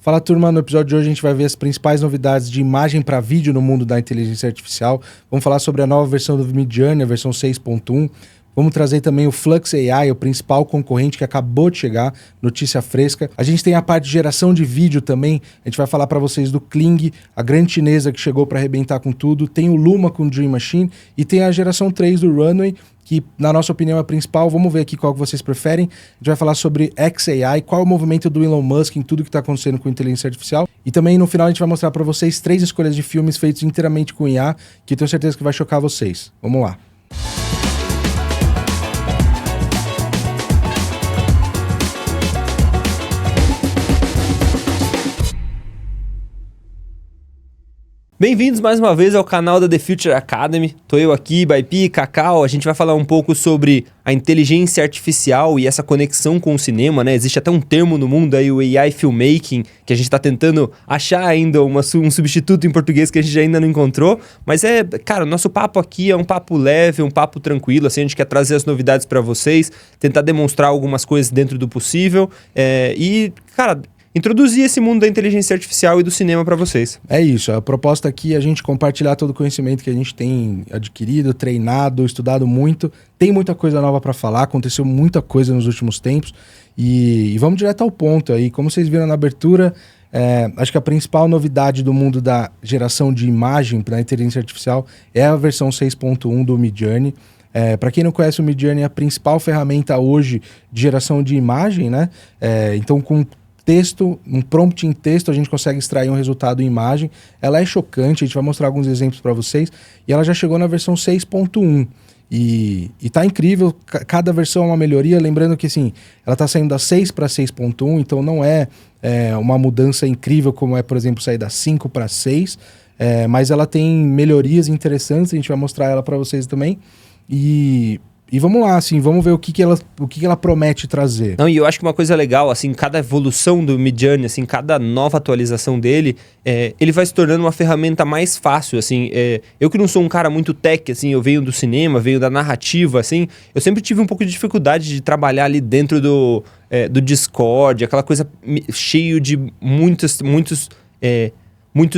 Fala turma, no episódio de hoje a gente vai ver as principais novidades de imagem para vídeo no mundo da inteligência artificial. Vamos falar sobre a nova versão do Midjourney, a versão 6.1. Vamos trazer também o Flux AI, o principal concorrente que acabou de chegar, notícia fresca. A gente tem a parte de geração de vídeo também, a gente vai falar para vocês do Kling, a grande chinesa que chegou para arrebentar com tudo. Tem o Luma com o Dream Machine e tem a geração 3 do Runway, que na nossa opinião é a principal. Vamos ver aqui qual que vocês preferem. A gente vai falar sobre XAI, qual é o movimento do Elon Musk em tudo que está acontecendo com inteligência artificial. E também no final a gente vai mostrar para vocês 3 escolhas de filmes feitos inteiramente com IA, que eu tenho certeza que vai chocar vocês. Vamos lá. Bem-vindos mais uma vez ao canal da The Future Academy. Tô eu aqui, Baipi, Cacau. A gente vai falar um pouco sobre a inteligência artificial e essa conexão com o cinema, né? Existe até um termo no mundo aí, o AI Filmmaking, que a gente tá tentando achar ainda um substituto em português que a gente ainda não encontrou. Mas cara, o nosso papo aqui é um papo leve, um papo tranquilo, assim, a gente quer trazer as novidades para vocês, tentar demonstrar algumas coisas dentro do possível cara, introduzir esse mundo da inteligência artificial e do cinema para vocês. É isso, a proposta aqui é a gente compartilhar todo o conhecimento que a gente tem adquirido, treinado, estudado muito. Tem muita coisa nova para falar, aconteceu muita coisa nos últimos tempos e vamos direto ao ponto aí. Como vocês viram na abertura, acho que a principal novidade do mundo da geração de imagem para a inteligência artificial é a versão 6.1 do Midjourney. Para quem não conhece, o Midjourney é a principal ferramenta hoje de geração de imagem, né? Então, com texto, um prompt em texto, a gente consegue extrair um resultado em imagem. Ela é chocante, a gente vai mostrar alguns exemplos para vocês. E ela já chegou na versão 6.1. E tá incrível, cada versão é uma melhoria. Lembrando que assim, ela tá saindo da 6 para 6.1, então não é uma mudança incrível como é, por exemplo, sair da 5 para 6. Mas ela tem melhorias interessantes, a gente vai mostrar ela para vocês também. E vamos lá, assim, vamos ver o que ela promete trazer. Não, e eu acho que uma coisa legal, assim, cada evolução do Midjourney, assim, cada nova atualização dele, ele vai se tornando uma ferramenta mais fácil, assim. Eu que não sou um cara muito tech, assim, eu venho do cinema, venho da narrativa, assim, eu sempre tive um pouco de dificuldade de trabalhar ali dentro do Discord, aquela coisa cheio de muitos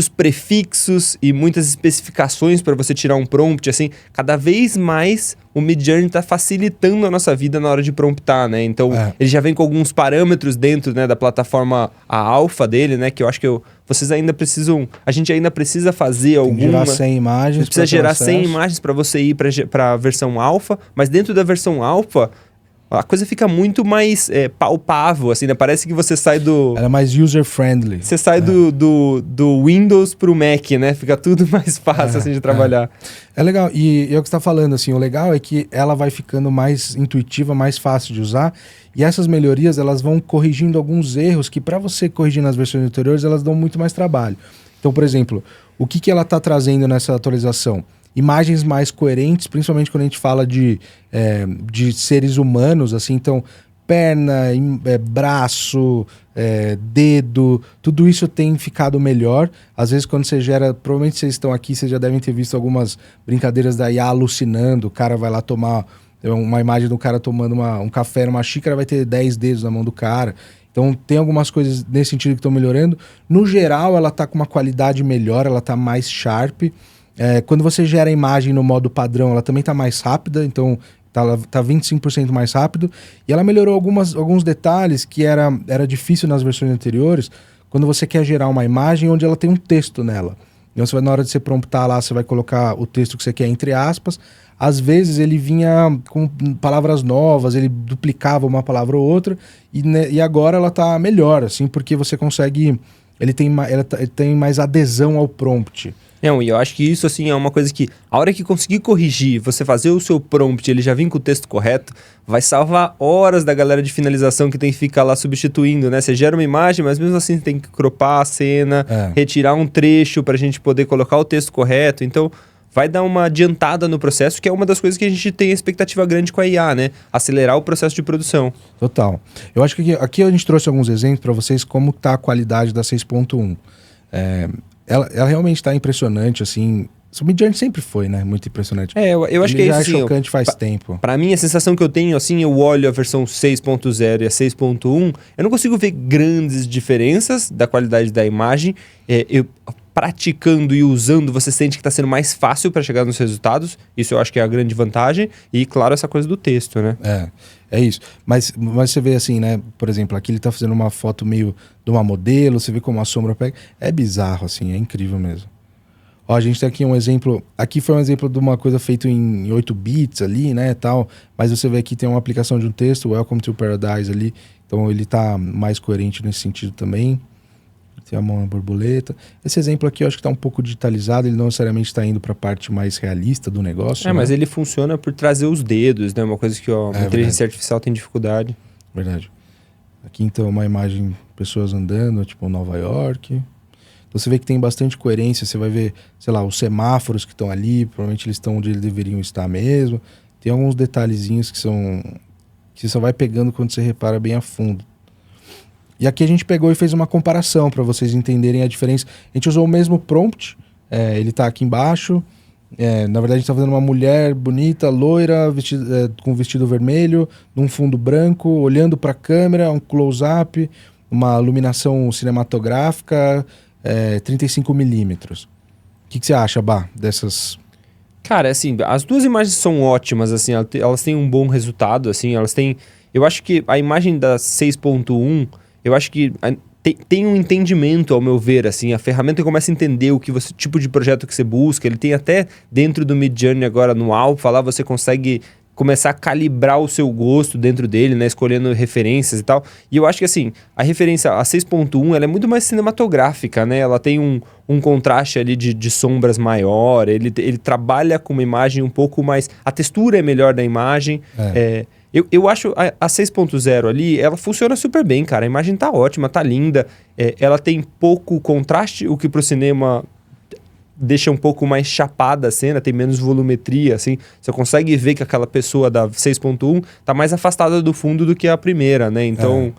prefixos e muitas especificações para você tirar um prompt, assim, cada vez mais o Midjourney está facilitando a nossa vida na hora de promptar, né? Então, ele já vem com alguns parâmetros dentro, né, da plataforma, a alfa dele, né, que eu acho que a gente ainda precisa fazer alguma... gerar 100 imagens. Precisa gerar 100 imagens para você ir para a versão alfa, mas dentro da versão alfa, a coisa fica muito mais palpável, assim, né? Parece que você sai do... Ela é mais user-friendly. Você sai do Windows pro Mac, né? Fica tudo mais fácil, assim, de trabalhar. É legal. E é o que você está falando, assim, o legal é que ela vai ficando mais intuitiva, mais fácil de usar. E essas melhorias, elas vão corrigindo alguns erros que, para você corrigir nas versões anteriores, elas dão muito mais trabalho. Então, por exemplo, o que ela está trazendo nessa atualização? Imagens mais coerentes, principalmente quando a gente fala de seres humanos, assim, então perna, braço, dedo, tudo isso tem ficado melhor. Às vezes quando você gera, provavelmente vocês estão aqui, vocês já devem ter visto algumas brincadeiras da IA alucinando, o cara vai lá tomar uma imagem do cara tomando um café numa xícara, vai ter 10 dedos na mão do cara. Então tem algumas coisas nesse sentido que estão melhorando. No geral ela está com uma qualidade melhor, ela está mais sharp. Quando você gera a imagem no modo padrão, ela também está mais rápida, então tá 25% mais rápido. E ela melhorou alguns detalhes que era difícil nas versões anteriores, quando você quer gerar uma imagem onde ela tem um texto nela. Então você vai, na hora de você promptar lá, você vai colocar o texto que você quer entre aspas. Às vezes ele vinha com palavras novas, ele duplicava uma palavra ou outra, e agora ela tá melhor, assim, porque você consegue... Ele tem mais adesão ao prompt. Não, e eu acho que isso, assim, é uma coisa que, a hora que conseguir corrigir, você fazer o seu prompt, ele já vir com o texto correto, vai salvar horas da galera de finalização que tem que ficar lá substituindo, né? Você gera uma imagem, mas mesmo assim tem que cropar a cena, retirar um trecho pra gente poder colocar o texto correto. Então, vai dar uma adiantada no processo, que é uma das coisas que a gente tem expectativa grande com a IA, né? Acelerar o processo de produção. Total. Eu acho que aqui a gente trouxe alguns exemplos para vocês como está a qualidade da 6.1. Ela realmente está impressionante, assim, O Midjourney sempre foi, né? Muito impressionante. Eu acho que é isso, já assim, é chocante faz tempo. Pra mim, a sensação que eu tenho, assim, eu olho a versão 6.0 e a 6.1, eu não consigo ver grandes diferenças da qualidade da imagem. Eu praticando e usando, você sente que está sendo mais fácil para chegar nos resultados. Isso eu acho que é a grande vantagem. E, claro, essa coisa do texto, né? É isso. Mas você vê assim, né? Por exemplo, aqui ele tá fazendo uma foto meio de uma modelo, você vê como a sombra pega. É bizarro, assim, é incrível mesmo. Ó, a gente tem aqui um exemplo. Aqui foi um exemplo de uma coisa feita em 8 bits ali, né, tal. Mas você vê aqui tem uma aplicação de um texto, Welcome to Paradise ali. Então ele tá mais coerente nesse sentido também. Tem a mão na borboleta. Esse exemplo aqui eu acho que tá um pouco digitalizado, ele não necessariamente está indo para a parte mais realista do negócio. Mas ele funciona por trazer os dedos, né? Uma coisa que a inteligência artificial tem dificuldade. Verdade. Aqui então uma imagem de pessoas andando, tipo Nova York. Então você vê que tem bastante coerência, você vai ver, sei lá, os semáforos que estão ali, provavelmente eles estão onde eles deveriam estar mesmo. Tem alguns detalhezinhos que você só vai pegando quando você repara bem a fundo. E aqui a gente pegou e fez uma comparação para vocês entenderem a diferença. A gente usou o mesmo prompt, ele está aqui embaixo. Na verdade a gente está fazendo uma mulher bonita, loira, com vestido vermelho, num fundo branco, olhando para a câmera, um close-up, uma iluminação cinematográfica, 35mm. O que você acha, Bá, dessas? Cara, assim, as duas imagens são ótimas, assim, elas têm um bom resultado, assim, elas têm... Eu acho que a imagem da 6.1, eu acho que tem um entendimento, ao meu ver, assim, a ferramenta começa a entender tipo de projeto que você busca, ele tem até dentro do Midjourney agora, no Alpha, lá você consegue começar a calibrar o seu gosto dentro dele, né, escolhendo referências e tal. E eu acho que, assim, a referência, a 6.1, ela é muito mais cinematográfica, né? Ela tem um contraste ali de sombras maior, ele trabalha com uma imagem um pouco mais... A textura é melhor da imagem. Eu acho a 6.0 ali, ela funciona super bem, cara. A imagem tá ótima, tá linda. Ela tem pouco contraste, o que pro cinema deixa um pouco mais chapada a cena, tem menos volumetria, assim. Você consegue ver que aquela pessoa da 6.1 tá mais afastada do fundo do que a primeira, né? Então,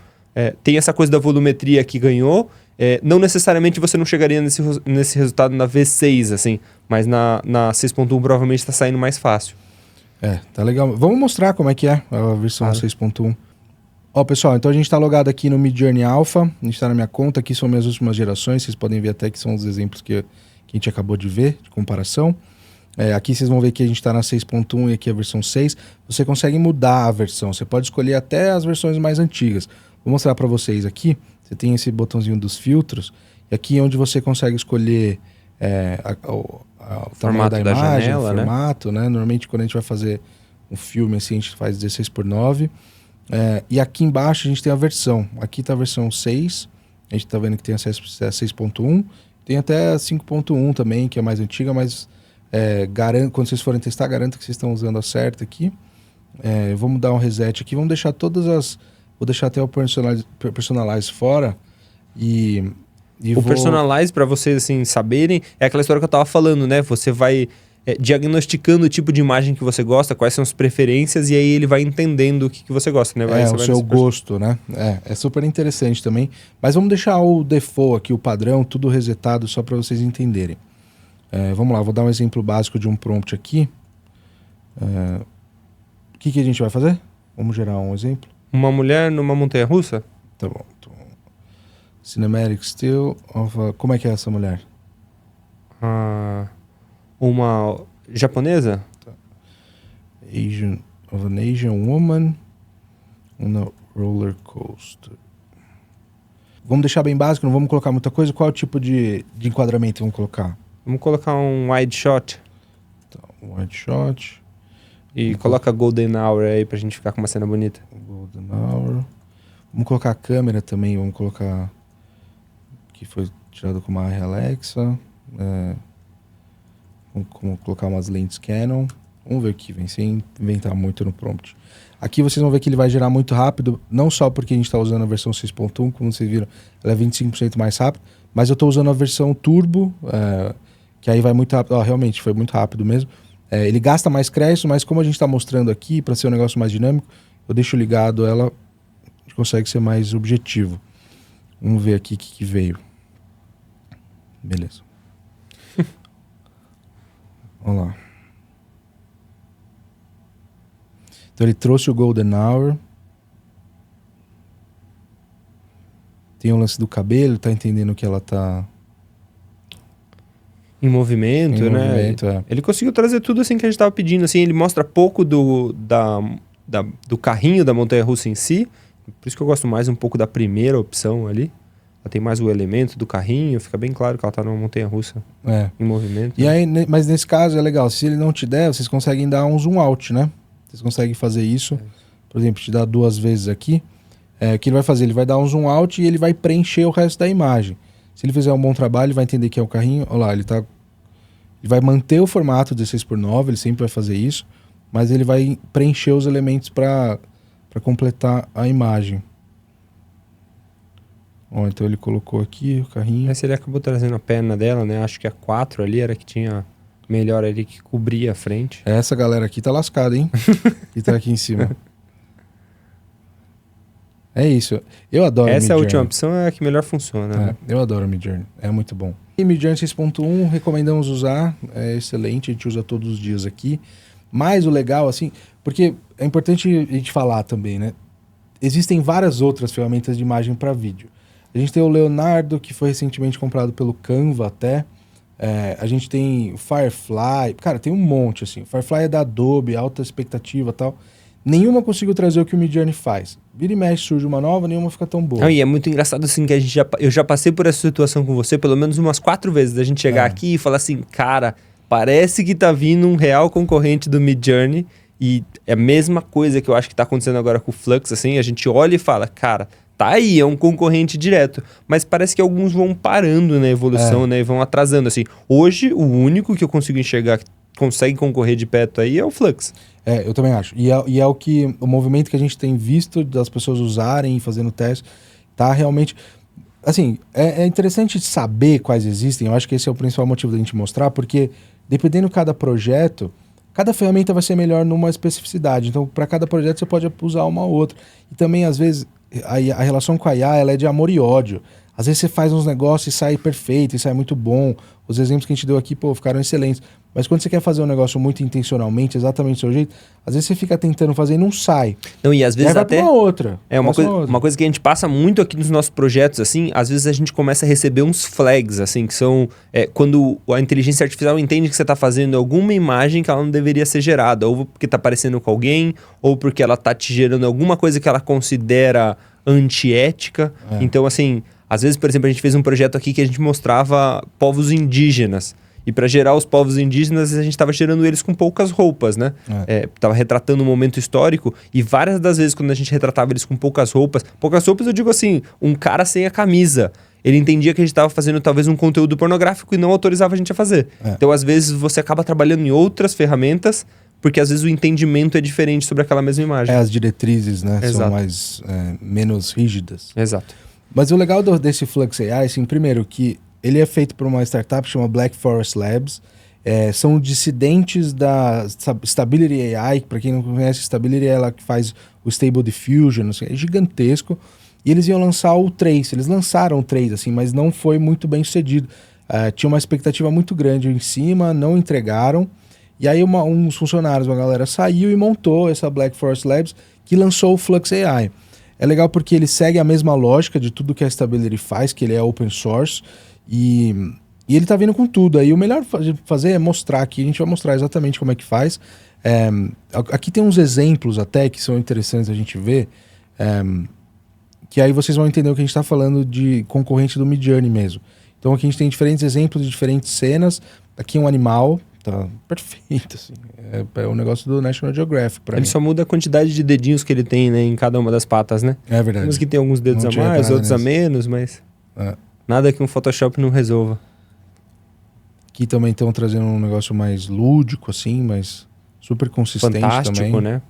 tem essa coisa da volumetria que ganhou. Não necessariamente você não chegaria nesse resultado na V6, assim. Mas na 6.1 provavelmente tá saindo mais fácil. Tá legal. Vamos mostrar como é que é a versão 6.1. Ó, pessoal, então a gente tá logado aqui no Midjourney Alpha. A gente tá na minha conta, aqui são minhas últimas gerações. Vocês podem ver até que são os exemplos que a gente acabou de ver, de comparação. Aqui vocês vão ver que a gente está na 6.1 e aqui a versão 6. Você consegue mudar a versão, você pode escolher até as versões mais antigas. Vou mostrar para vocês aqui. Você tem esse botãozinho dos filtros, e aqui é onde você consegue escolher o tamanho da imagem, janela, o formato, né? Normalmente quando a gente vai fazer um filme assim, a gente faz 16:9. E aqui embaixo a gente tem a versão. Aqui está a versão 6, a gente está vendo que tem a 6.1. Tem até a 5.1 também, que é mais antiga, mas quando vocês forem testar, garanto que vocês estão usando a certa aqui. Vamos dar um reset aqui, vamos deixar todas as... Vou deixar até o Personalize fora o Personalize, para vocês assim, saberem, é aquela história que eu tava falando, né? Você vai diagnosticando o tipo de imagem que você gosta, quais são as preferências, e aí ele vai entendendo o que você gosta, né? O seu gosto, né? É super interessante também. Mas vamos deixar o default aqui, o padrão, tudo resetado, só para vocês entenderem. Vamos lá, vou dar um exemplo básico de um prompt aqui. O que a gente vai fazer? Vamos gerar um exemplo. Uma mulher numa montanha-russa? Tá bom. Cinematic still of como é que é essa mulher? Uma japonesa? Tá. Of an Asian woman on a roller coaster. Vamos deixar bem básico, não vamos colocar muita coisa. Qual é o tipo de enquadramento vamos colocar? Vamos colocar um wide shot. Tá, wide shot. E coloca Golden Hour aí pra gente ficar com uma cena bonita. Golden Hour. Vamos colocar a câmera também, vamos colocar... que foi tirado com uma Alexa. Vamos colocar umas lentes Canon. Vamos ver aqui, vem sem inventar muito no prompt. Aqui vocês vão ver que ele vai gerar muito rápido, não só porque a gente está usando a versão 6.1, como vocês viram, ela é 25% mais rápido, mas eu estou usando a versão Turbo, que aí vai muito rápido. Realmente, foi muito rápido mesmo. Ele gasta mais crédito, mas como a gente está mostrando aqui, para ser um negócio mais dinâmico, eu deixo ligado ela, a gente consegue ser mais objetivo. Vamos ver aqui o que veio. Beleza. Olha lá. Então ele trouxe o Golden Hour. Tem o lance do cabelo, tá entendendo que ela tá... Em movimento, né? movimento, Ele conseguiu trazer tudo assim que a gente tava pedindo, assim, ele mostra pouco do carrinho da montanha-russa em si, por isso que eu gosto mais um pouco da primeira opção ali. Ela tem mais o elemento do carrinho, fica bem claro que ela tá numa montanha-russa em movimento. E aí, mas nesse caso é legal, se ele não te der, vocês conseguem dar um zoom out, né? Vocês conseguem fazer isso, por exemplo, te dar 2 vezes aqui. O que ele vai fazer? Ele vai dar um zoom out e ele vai preencher o resto da imagem. Se ele fizer um bom trabalho, ele vai entender que é o carrinho. Olha lá, ele vai manter o formato 16:9, ele sempre vai fazer isso, mas ele vai preencher os elementos para completar a imagem. Ó, então ele colocou aqui o carrinho. Mas ele acabou trazendo a perna dela, né? Acho que a 4 ali era que tinha melhor ali, que cobria a frente. Essa galera aqui tá lascada, hein? Que tá aqui em cima. É isso. Eu adoro Essa é a Midjourney. última opção, é a que melhor funciona. Né? Eu adoro Midjourney. É muito bom. E Midjourney 6.1 recomendamos usar. É excelente, a gente usa todos os dias aqui. Mas o legal, assim... Porque é importante a gente falar também, né? Existem várias outras ferramentas de imagem para vídeo. A gente tem o Leonardo, que foi recentemente comprado pelo Canva até. A gente tem o Firefly. Cara, tem um monte, assim. O Firefly é da Adobe, alta expectativa e tal. Nenhuma conseguiu trazer o que o Midjourney faz. Vira e mexe, surge uma nova, nenhuma fica tão boa. Não, e é muito engraçado assim que eu já passei por essa situação com você pelo menos umas 4 vezes, da gente chegar aqui e falar assim, cara, parece que tá vindo um real concorrente do Midjourney, e é a mesma coisa que eu acho que tá acontecendo agora com o Flux, assim, a gente olha e fala, cara, tá aí, é um concorrente direto, mas parece que alguns vão parando na evolução, né, e vão atrasando, assim. Hoje, o único que eu consigo enxergar que consegue concorrer de perto aí é o Flux. Eu também acho. E é o movimento que a gente tem visto das pessoas usarem e fazendo teste, tá realmente... Assim, é interessante saber quais existem, eu acho que esse é o principal motivo da gente mostrar, porque dependendo de cada projeto, cada ferramenta vai ser melhor numa especificidade. Então, para cada projeto você pode usar uma ou outra. E também, às vezes, a relação com a IA, ela é de amor e ódio. Às vezes você faz uns negócios e sai perfeito, e sai muito bom. Os exemplos que a gente deu aqui, ficaram excelentes. Mas quando você quer fazer um negócio muito intencionalmente, exatamente do seu jeito, às vezes você fica tentando fazer e não sai. Não, e às vezes até uma outra. Uma coisa que a gente passa muito aqui nos nossos projetos, assim, às vezes a gente começa a receber uns flags, assim, que são quando a inteligência artificial entende que você está fazendo alguma imagem que ela não deveria ser gerada, ou porque está parecendo com alguém, ou porque ela está te gerando alguma coisa que ela considera antiética. Então, assim, às vezes, por exemplo, a gente fez um projeto aqui que a gente mostrava povos indígenas. E para gerar os povos indígenas, a gente estava gerando eles com poucas roupas, né? Tava retratando um momento histórico, e várias das vezes quando a gente retratava eles com poucas roupas eu digo assim, um cara sem a camisa, ele entendia que a gente estava fazendo talvez um conteúdo pornográfico e não autorizava a gente a fazer. Então, às vezes, você acaba trabalhando em outras ferramentas, porque às vezes o entendimento é diferente sobre aquela mesma imagem. As diretrizes, né? Exato. São mais menos rígidas. Exato. Mas o legal desse Flux AI, assim, primeiro, que ele é feito por uma startup que chama Black Forest Labs. São dissidentes da Stability AI. Para quem não conhece, Stability é ela que faz o Stable Diffusion. Assim, é gigantesco. E eles iam lançar o 3. Eles lançaram o 3, assim, mas não foi muito bem sucedido. Tinha uma expectativa muito grande em cima, não entregaram. E aí uns funcionários, uma galera saiu e montou essa Black Forest Labs, que lançou o Flux AI. É legal porque ele segue a mesma lógica de tudo que a Stability faz, que ele é open source. E ele tá vindo com tudo. Aí o melhor fazer é mostrar aqui. A gente vai mostrar exatamente como é que faz. Aqui tem uns exemplos até que são interessantes a gente ver. Que aí vocês vão entender o que a gente tá falando de concorrente do Midjourney mesmo. Então aqui a gente tem diferentes exemplos de diferentes cenas. Aqui um animal. Tá perfeito, assim. É um negócio do National Geographic pra mim. Ele só muda a quantidade de dedinhos que ele tem, né, em cada uma das patas, né? É verdade. Uns que tem alguns dedos a mais, outros a menos, mas... Nada que um Photoshop não resolva. Aqui também estão trazendo um negócio mais lúdico, assim, mas super consistente. Fantástico, também. Né?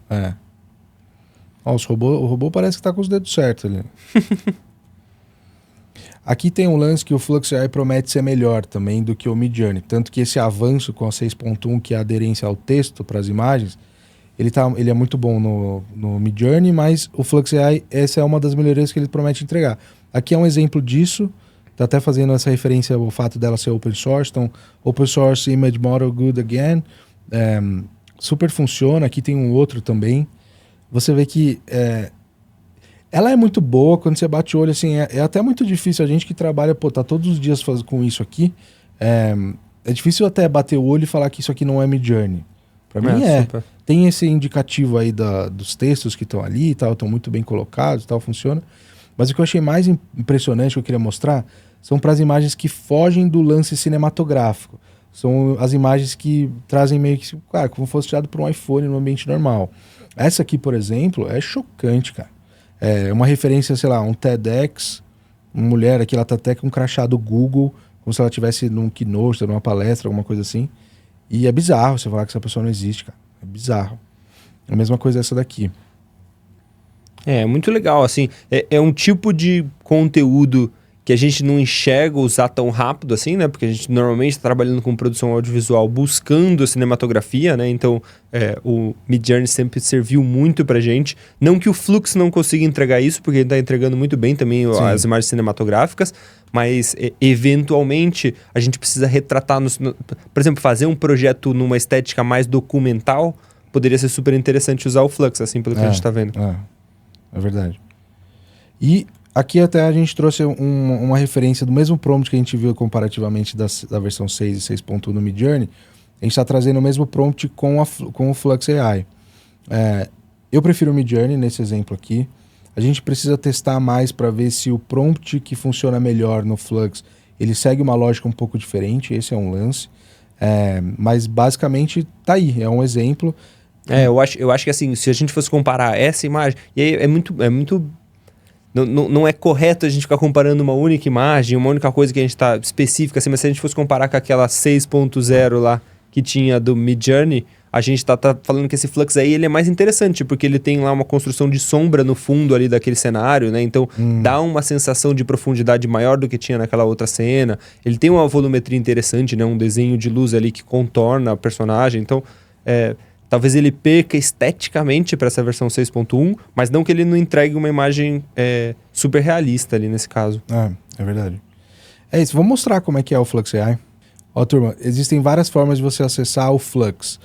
Ó, o robô parece que tá com os dedos certos ali. Aqui tem um lance que o Flux AI promete ser melhor também do que o Midjourney. Tanto que esse avanço com a 6.1, que é a aderência ao texto para as imagens, ele é muito bom no Midjourney, mas o Flux AI, essa é uma das melhorias que ele promete entregar. Aqui é um exemplo disso. Tá até fazendo essa referência ao fato dela ser open source. Então, Open Source Image Model Good Again. Super funciona. Aqui tem um outro também. Você vê que ela é muito boa. Quando você bate o olho, assim, é até muito difícil. A gente que trabalha, tá todos os dias com isso aqui. É difícil até bater o olho e falar que isso aqui não é Midjourney. Para mim super. Tem esse indicativo aí dos textos que estão ali e tal, estão muito bem colocados e tal, funciona. Mas o que eu achei mais impressionante que eu queria mostrar são para as imagens que fogem do lance cinematográfico. São as imagens que trazem meio que, cara, como fosse tirado por um iPhone no ambiente normal. Essa aqui, por exemplo, é chocante, cara. É uma referência, sei lá, um TEDx, uma mulher aqui, ela tá até com um crachá do Google, como se ela estivesse num keynote, numa palestra, alguma coisa assim. E é bizarro você falar que essa pessoa não existe, cara. É bizarro. A mesma coisa essa daqui. É muito legal, assim, é um tipo de conteúdo que a gente não enxerga usar tão rápido assim, né? Porque a gente normalmente está trabalhando com produção audiovisual buscando a cinematografia, né? Então, o Midjourney sempre serviu muito pra gente. Não que o Flux não consiga entregar isso, porque ele está entregando muito bem também as imagens cinematográficas, mas eventualmente a gente precisa retratar, por exemplo, fazer um projeto numa estética mais documental, poderia ser super interessante usar o Flux, assim, pelo que a gente está vendo. É verdade. E aqui até a gente trouxe uma referência do mesmo prompt que a gente viu comparativamente da versão 6 e 6.1 no Midjourney. A gente está trazendo o mesmo prompt com o Flux AI. Eu prefiro o Midjourney nesse exemplo aqui. A gente precisa testar mais para ver se o prompt que funciona melhor no Flux, ele segue uma lógica um pouco diferente. Esse é um lance. Mas basicamente tá aí, é um exemplo. Eu acho que assim, se a gente fosse comparar essa imagem, e aí é muito não é correto a gente ficar comparando uma única imagem, uma única coisa que a gente está específica, assim, mas se a gente fosse comparar com aquela 6.0 lá que tinha do Midjourney, a gente tá falando que esse Flux aí ele é mais interessante, porque ele tem lá uma construção de sombra no fundo ali daquele cenário, né? Então dá uma sensação de profundidade maior do que tinha naquela outra cena. Ele tem uma volumetria interessante, né? Um desenho de luz ali que contorna a personagem. Então, talvez ele perca esteticamente para essa versão 6.1, mas não que ele não entregue uma imagem super realista ali nesse caso. É verdade. É isso, vamos mostrar como é que é o Flux AI. Ó, turma, existem várias formas de você acessar o Flux.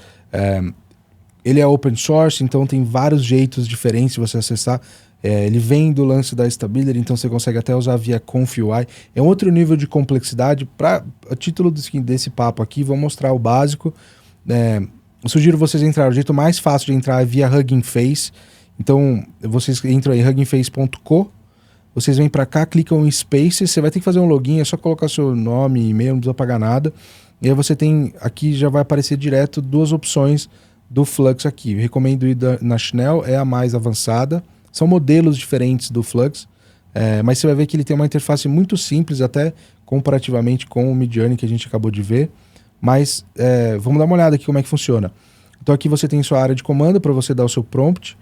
Ele é open source, então tem vários jeitos diferentes de você acessar. Ele vem do lance da Stability, então você consegue até usar via ConfUI. É um outro nível de complexidade. A título desse papo aqui, vou mostrar o básico. Eu sugiro vocês entrarem. O jeito mais fácil de entrar é via Hugging Face. Então, vocês entram aí, huggingface.co. Vocês vêm para cá, clicam em Spaces. Você vai ter que fazer um login, é só colocar seu nome e e-mail, não precisa pagar nada. E aí você tem, aqui já vai aparecer direto duas opções do Flux aqui. Eu recomendo ir na Schnell, é a mais avançada. São modelos diferentes do Flux, mas você vai ver que ele tem uma interface muito simples, até comparativamente com o Midjourney que a gente acabou de ver. Mas vamos dar uma olhada aqui como é que funciona. Então aqui você tem sua área de comando para você dar o seu prompt.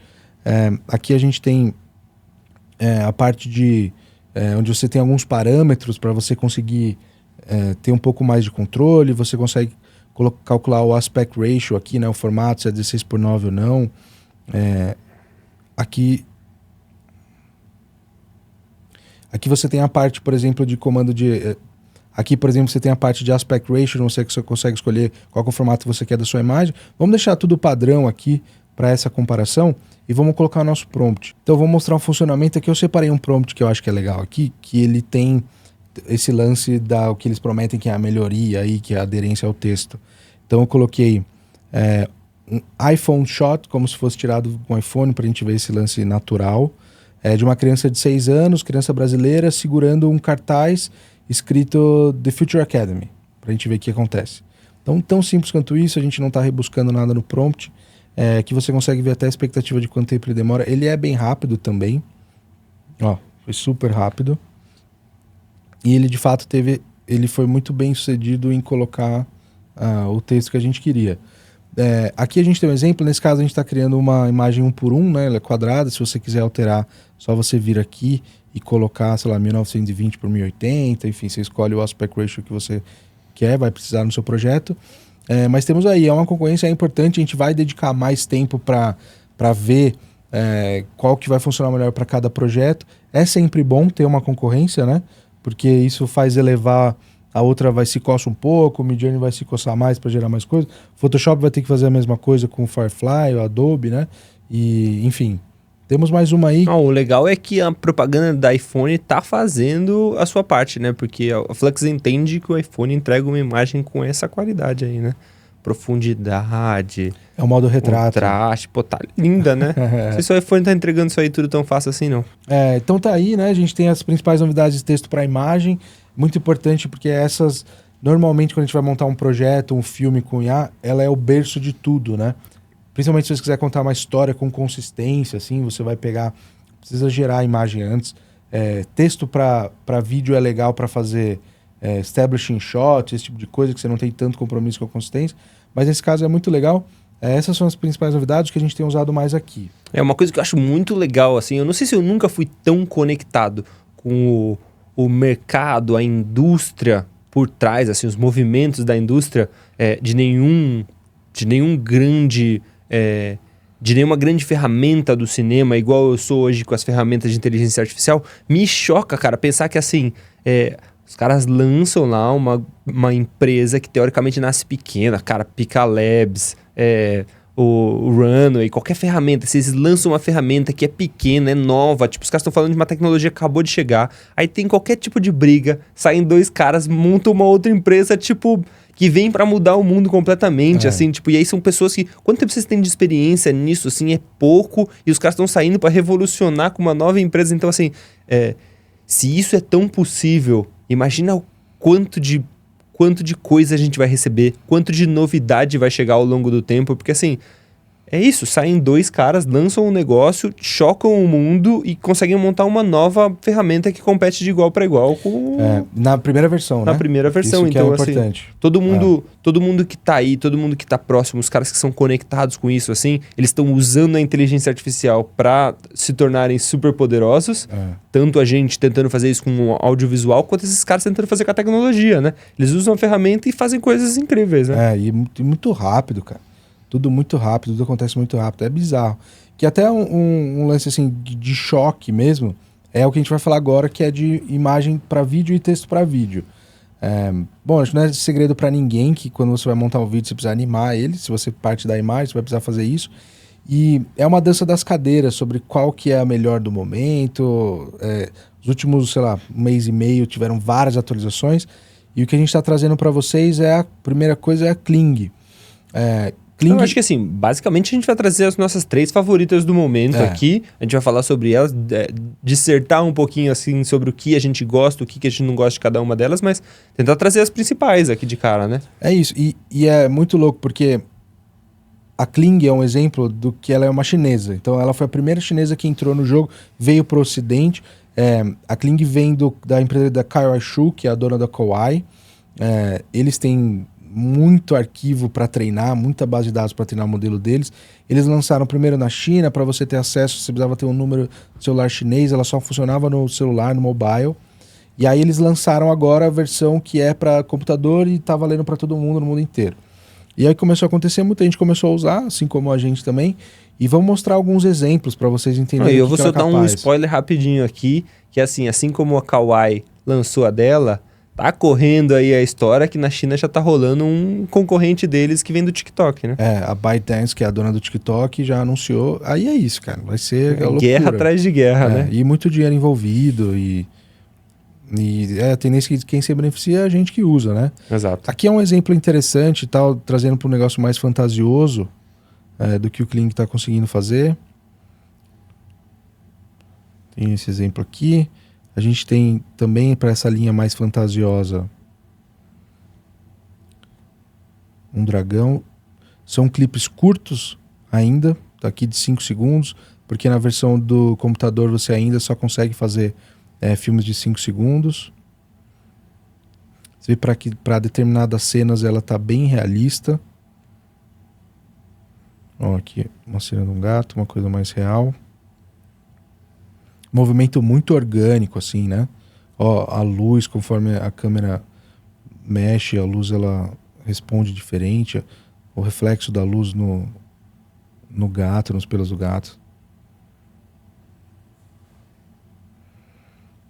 Aqui a gente tem a parte de onde você tem alguns parâmetros para você conseguir ter um pouco mais de controle. Você consegue calcular o aspect ratio aqui, né, o formato, se é 16:9 ou não. Aqui você tem a parte, por exemplo, de comando de... Aqui, por exemplo, você tem a parte de aspect ratio, você consegue escolher qual é o formato que você quer da sua imagem. Vamos deixar tudo padrão aqui para essa comparação e vamos colocar o nosso prompt. Então, eu vou mostrar um funcionamento aqui. Eu separei um prompt que eu acho que é legal aqui, que ele tem esse lance o que eles prometem que é a melhoria aí, que é a aderência ao texto. Então, eu coloquei um iPhone shot, como se fosse tirado com um iPhone, para a gente ver esse lance natural. De uma criança de 6 anos, criança brasileira, segurando um cartaz escrito The Future Academy, para a gente ver o que acontece. Então, tão simples quanto isso, a gente não está rebuscando nada no prompt, que você consegue ver até a expectativa de quanto tempo ele demora. Ele é bem rápido também, ó, foi super rápido. E ele, de fato, ele foi muito bem sucedido em colocar o texto que a gente queria. Aqui a gente tem um exemplo, nesse caso a gente está criando uma imagem 1:1, né? Ela é quadrada, se você quiser alterar, só você vir aqui e colocar, sei lá, 1920 por 1080, enfim, você escolhe o aspect ratio que você quer, vai precisar no seu projeto. Mas temos aí, é uma concorrência importante, a gente vai dedicar mais tempo para ver qual que vai funcionar melhor para cada projeto. É sempre bom ter uma concorrência, né? porque isso faz elevar, a outra vai se coça um pouco, o Midjourney vai se coçar mais para gerar mais coisa. O Photoshop vai ter que fazer a mesma coisa com o Firefly, o Adobe, né? E, enfim, temos mais uma aí. O legal é que a propaganda da iPhone tá fazendo a sua parte, né? Porque a Flux entende que o iPhone entrega uma imagem com essa qualidade aí, né? Profundidade, É o modo retrato. contraste, pô, tá linda, né? Não sei se o iPhone tá entregando isso aí tudo tão fácil assim, não. Então tá aí, né? A gente tem as principais novidades de texto para imagem. Muito importante porque essas, normalmente quando a gente vai montar um projeto, um filme com IA, ela é o berço de tudo, né? Principalmente se você quiser contar uma história com consistência, assim, você vai pegar, precisa gerar a imagem antes. Texto para vídeo é legal para fazer establishing shot, esse tipo de coisa que você não tem tanto compromisso com a consistência. Mas nesse caso é muito legal. Essas são as principais novidades que a gente tem usado mais aqui. É uma coisa que eu acho muito legal, assim. Eu não sei se eu nunca fui tão conectado com o mercado, a indústria por trás, assim, os movimentos da indústria de nenhuma grande ferramenta do cinema, igual eu sou hoje com as ferramentas de inteligência artificial. Me choca, cara, pensar que assim, os caras lançam lá uma empresa que teoricamente nasce pequena, cara, Pika Labs, o Runway, qualquer ferramenta. Se eles lançam uma ferramenta que é pequena, é nova, tipo, os caras estão falando de uma tecnologia que acabou de chegar, aí tem qualquer tipo de briga, saem dois caras, montam uma outra empresa, tipo, que vem pra mudar o mundo completamente, assim, tipo, e aí são pessoas que, quanto tempo vocês têm de experiência nisso, assim, é pouco, e os caras estão saindo pra revolucionar com uma nova empresa, então, assim, se isso é tão possível, imagina o quanto de coisa a gente vai receber, quanto de novidade vai chegar ao longo do tempo, porque assim, é isso, saem dois caras, lançam um negócio, chocam o mundo e conseguem montar uma nova ferramenta que compete de igual para igual com... na primeira versão, Na né? primeira versão, Isso que então é assim, importante. todo mundo que tá aí, todo mundo que tá próximo, os caras que são conectados com isso, assim, eles estão usando a inteligência artificial para se tornarem super poderosos, tanto a gente tentando fazer isso com o audiovisual, quanto esses caras tentando fazer com a tecnologia, né? Eles usam a ferramenta e fazem coisas incríveis, né? E muito rápido, cara. Tudo muito rápido, tudo acontece muito rápido. É bizarro. Que até um lance assim de choque mesmo é o que a gente vai falar agora, que é de imagem para vídeo e texto para vídeo. Bom, acho que não é segredo para ninguém que quando você vai montar um vídeo você precisa animar ele. Se você parte da imagem, você vai precisar fazer isso. E é uma dança das cadeiras sobre qual que é a melhor do momento. Os últimos, sei lá, um mês e meio tiveram várias atualizações. E o que a gente está trazendo para vocês a primeira coisa é a Kling. Eu acho que assim, basicamente a gente vai trazer as nossas 3 favoritas do momento aqui. A gente vai falar sobre elas, dissertar um pouquinho assim sobre o que a gente gosta, o que a gente não gosta de cada uma delas, mas tentar trazer as principais aqui de cara, né? É isso, e é muito louco porque a Kling é um exemplo do que ela é uma chinesa. Então ela foi a primeira chinesa que entrou no jogo, veio para o ocidente. A Kling vem da empresa da Kaiwai Shu, que é a dona da Kowai. Eles têm muito arquivo para treinar, muita base de dados para treinar o modelo deles. Eles lançaram primeiro na China, para você ter acesso, você precisava ter um número de celular chinês, ela só funcionava no celular, no mobile. E aí eles lançaram agora a versão que é para computador e tá valendo para todo mundo no mundo inteiro. E aí começou a acontecer, muita gente começou a usar, assim como a gente também. E vamos mostrar alguns exemplos para vocês entenderem Eu vou só dar um spoiler rapidinho aqui, que assim como a Kawai lançou a dela, tá correndo aí a história que na China já tá rolando um concorrente deles que vem do TikTok, né? A ByteDance, que é a dona do TikTok, já anunciou. Aí é isso, cara. Vai ser guerra atrás de guerra, né? E muito dinheiro envolvido e a tendência que quem se beneficia é a gente que usa, né? Exato. Aqui é um exemplo interessante, tal, trazendo para um negócio mais fantasioso do que o Kling está conseguindo fazer. Tem esse exemplo aqui. A gente tem também para essa linha mais fantasiosa um dragão. São clipes curtos ainda, tá aqui de 5 segundos, porque na versão do computador você ainda só consegue fazer filmes de 5 segundos. Você vê que para determinadas cenas ela tá bem realista. Ó, aqui uma cena de um gato, uma coisa mais real. Movimento muito orgânico, assim, né? Ó, a luz, conforme a câmera mexe, a luz ela responde diferente. O reflexo da luz no gato, nos pelos do gato.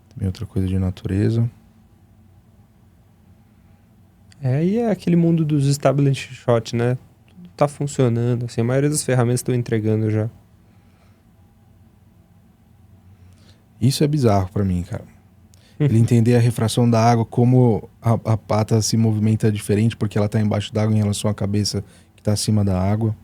Também outra coisa de natureza. E é aquele mundo dos establishing shot, né? Tudo tá funcionando, assim, a maioria das ferramentas estão entregando já. Isso é bizarro para mim, cara. Ele entender a refração da água, como a pata se movimenta diferente porque ela tá embaixo d'água em relação à cabeça que tá acima da água.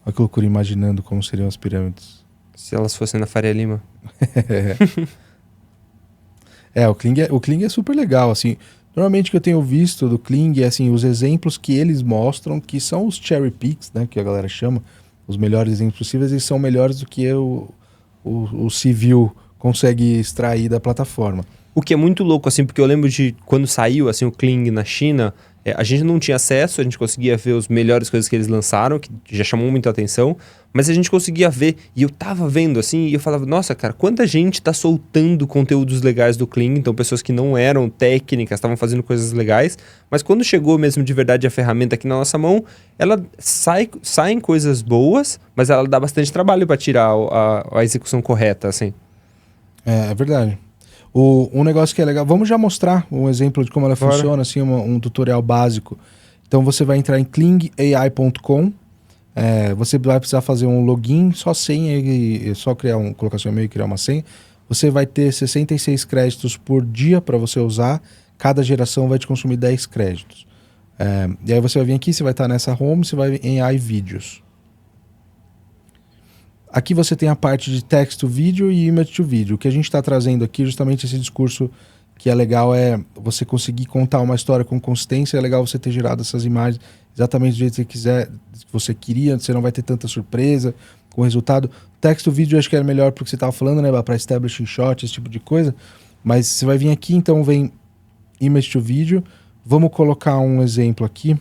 Olha que loucura, imaginando como seriam as pirâmides. Se elas fossem na Faria Lima. O Kling é super legal, assim. Normalmente o que eu tenho visto do Kling é, assim, os exemplos que eles mostram, que são os cherry picks, né, que a galera chama, os melhores exemplos possíveis, eles são melhores do que o civil consegue extrair da plataforma. O que é muito louco, assim, porque eu lembro de quando saiu, assim, o Kling na China, a gente não tinha acesso, a gente conseguia ver as melhores coisas que eles lançaram, que já chamou muita atenção, mas a gente conseguia ver, e eu tava vendo, assim, e eu falava, nossa, cara, quanta gente tá soltando conteúdos legais do Kling, então pessoas que não eram técnicas, estavam fazendo coisas legais, mas quando chegou mesmo de verdade a ferramenta aqui na nossa mão, ela saem coisas boas, mas ela dá bastante trabalho para tirar a execução correta, assim. É verdade. Um negócio que é legal, vamos já mostrar um exemplo de como ela funciona, assim, um tutorial básico. Então você vai entrar em klingai.com, você vai precisar fazer um login, só senha, só colocar seu e-mail e criar uma senha. Você vai ter 66 créditos por dia para você usar, cada geração vai te consumir 10 créditos. E aí você vai vir aqui, você vai estar nessa home, você vai em iVideos. Aqui você tem a parte de text to video e image to video. O que a gente está trazendo aqui, justamente esse discurso que é legal, é você conseguir contar uma história com consistência. É legal você ter gerado essas imagens exatamente do jeito que você quiser, que você queria. Você não vai ter tanta surpresa com o resultado. Text to video eu acho que é melhor porque você estava falando, né, para establishing shot, esse tipo de coisa. Mas você vai vir aqui, então vem image to video. Vamos colocar um exemplo aqui.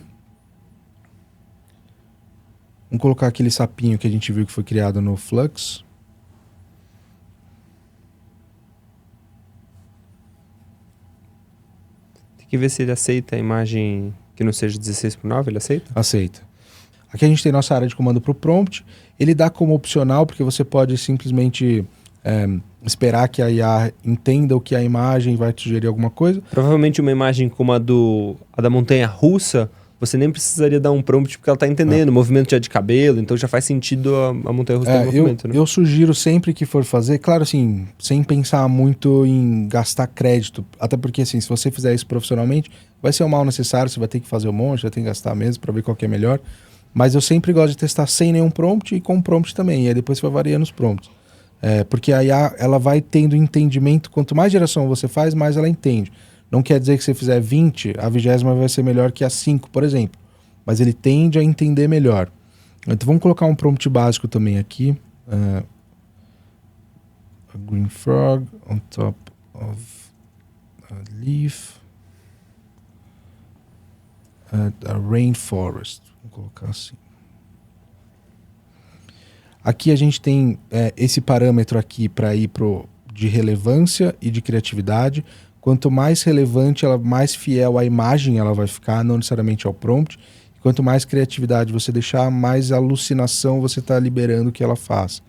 Vamos colocar aquele sapinho que a gente viu que foi criado no Flux. Tem que ver se ele aceita a imagem que não seja 16:9, ele aceita? Aceita. Aqui a gente tem nossa área de comando para o prompt. Ele dá como opcional, porque você pode simplesmente esperar que a IA entenda o que a imagem vai te sugerir alguma coisa. Provavelmente uma imagem como a da montanha russa, você nem precisaria dar um prompt porque ela está entendendo, o movimento já de cabelo, então já faz sentido a montanha-russa ter movimento, né? Eu sugiro sempre que for fazer, claro, assim, sem pensar muito em gastar crédito, até porque, assim, se você fizer isso profissionalmente, vai ser um mal necessário, você vai ter que fazer um monte, vai ter que gastar mesmo para ver qual que é melhor, mas eu sempre gosto de testar sem nenhum prompt e com prompt também, e aí depois você vai variando os prompts. Porque aí ela vai tendo entendimento, quanto mais geração você faz, mais ela entende. Não quer dizer que se você fizer 20, a 20ª vai ser melhor que a 5, por exemplo. Mas ele tende a entender melhor. Então vamos colocar um prompt básico também aqui. A green frog on top of a leaf. A rainforest. Vamos colocar assim. Aqui a gente tem esse parâmetro aqui para ir de relevância e de criatividade. Quanto mais relevante, mais fiel à imagem ela vai ficar, não necessariamente ao prompt. Quanto mais criatividade você deixar, mais alucinação você está liberando que ela faça.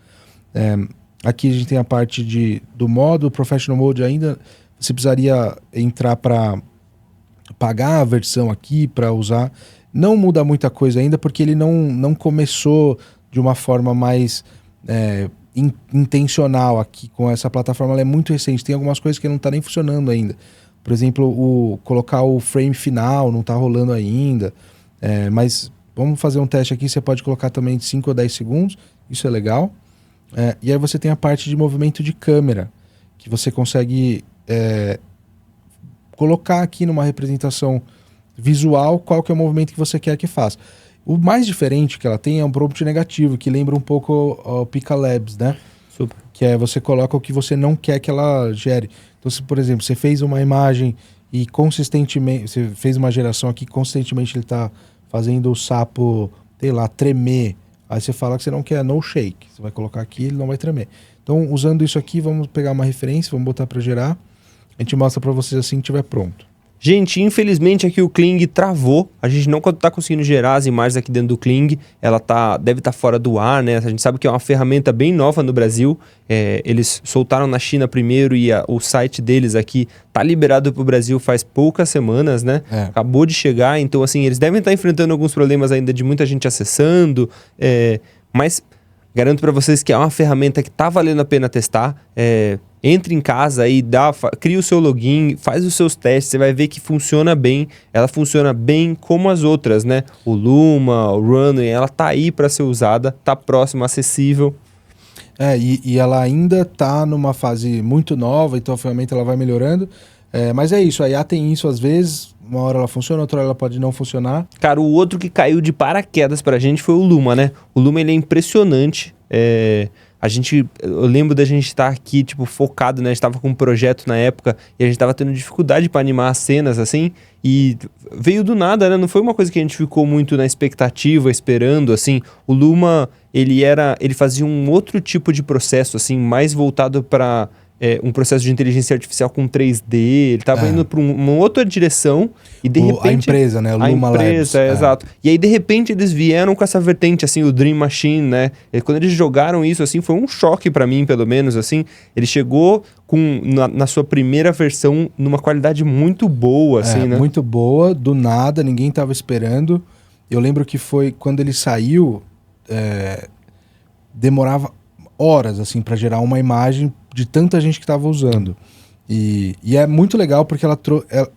Aqui a gente tem a parte do modo, Professional Mode ainda, você precisaria entrar para pagar a versão aqui para usar. Não muda muita coisa ainda, porque ele não começou de uma forma mais intencional aqui com essa plataforma. Ela é muito recente, tem algumas coisas que não está nem funcionando ainda. Por exemplo, colocar o frame final não está rolando ainda. Mas vamos fazer um teste aqui, você pode colocar também de 5 ou 10 segundos, isso é legal. E aí você tem a parte de movimento de câmera, que você consegue colocar aqui numa representação visual qual que é o movimento que você quer que faça. O mais diferente que ela tem é um prompt negativo, que lembra um pouco o Pika Labs, né? Super. Que você coloca o que você não quer que ela gere. Então, se, por exemplo, você fez uma imagem e consistentemente, você fez uma geração aqui, consistentemente ele está fazendo o sapo, sei lá, tremer. Aí você fala que você não quer no shake. Você vai colocar aqui, ele não vai tremer. Então, usando isso aqui, vamos pegar uma referência, vamos botar para gerar. A gente mostra para vocês assim que estiver pronto. Gente, infelizmente aqui o Kling travou. A gente não tá conseguindo gerar as imagens aqui dentro do Kling. Ela deve estar fora do ar, né? A gente sabe que é uma ferramenta bem nova no Brasil. Eles soltaram na China primeiro e o site deles aqui tá liberado pro Brasil faz poucas semanas, né? Acabou de chegar. Então, assim, eles devem estar enfrentando alguns problemas ainda de muita gente acessando. Mas garanto para vocês que é uma ferramenta que tá valendo a pena testar. Entre em casa aí, cria o seu login, faz os seus testes, você vai ver que funciona bem. Ela funciona bem como as outras, né? O Luma, o Runway, ela tá aí para ser usada, tá próxima, acessível. E ela ainda tá numa fase muito nova, então a ferramenta ela vai melhorando. Mas é isso, a IA tem isso às vezes, uma hora ela funciona, outra hora ela pode não funcionar. Cara, o outro que caiu de paraquedas pra gente foi o Luma, né? O Luma, ele é impressionante. Eu lembro da gente estar aqui, tipo, focado, né? A gente tava com um projeto na época e a gente tava tendo dificuldade para animar as cenas, assim, e veio do nada, né? Não foi uma coisa que a gente ficou muito na expectativa, esperando, assim. O Luma, ele fazia um outro tipo de processo, assim, mais voltado para um processo de inteligência artificial com 3D, ele tava indo para uma outra direção e de repente... A empresa, né? O Luma Labs. Exato. E aí de repente eles vieram com essa vertente, assim, o Dream Machine, né? Quando eles jogaram isso, assim, foi um choque para mim, pelo menos, assim. Ele chegou na sua primeira versão numa qualidade muito boa, assim, né? Muito boa, do nada, ninguém tava esperando. Eu lembro que foi quando ele saiu, demorava horas, assim, para gerar uma imagem de tanta gente que estava usando. E é muito legal porque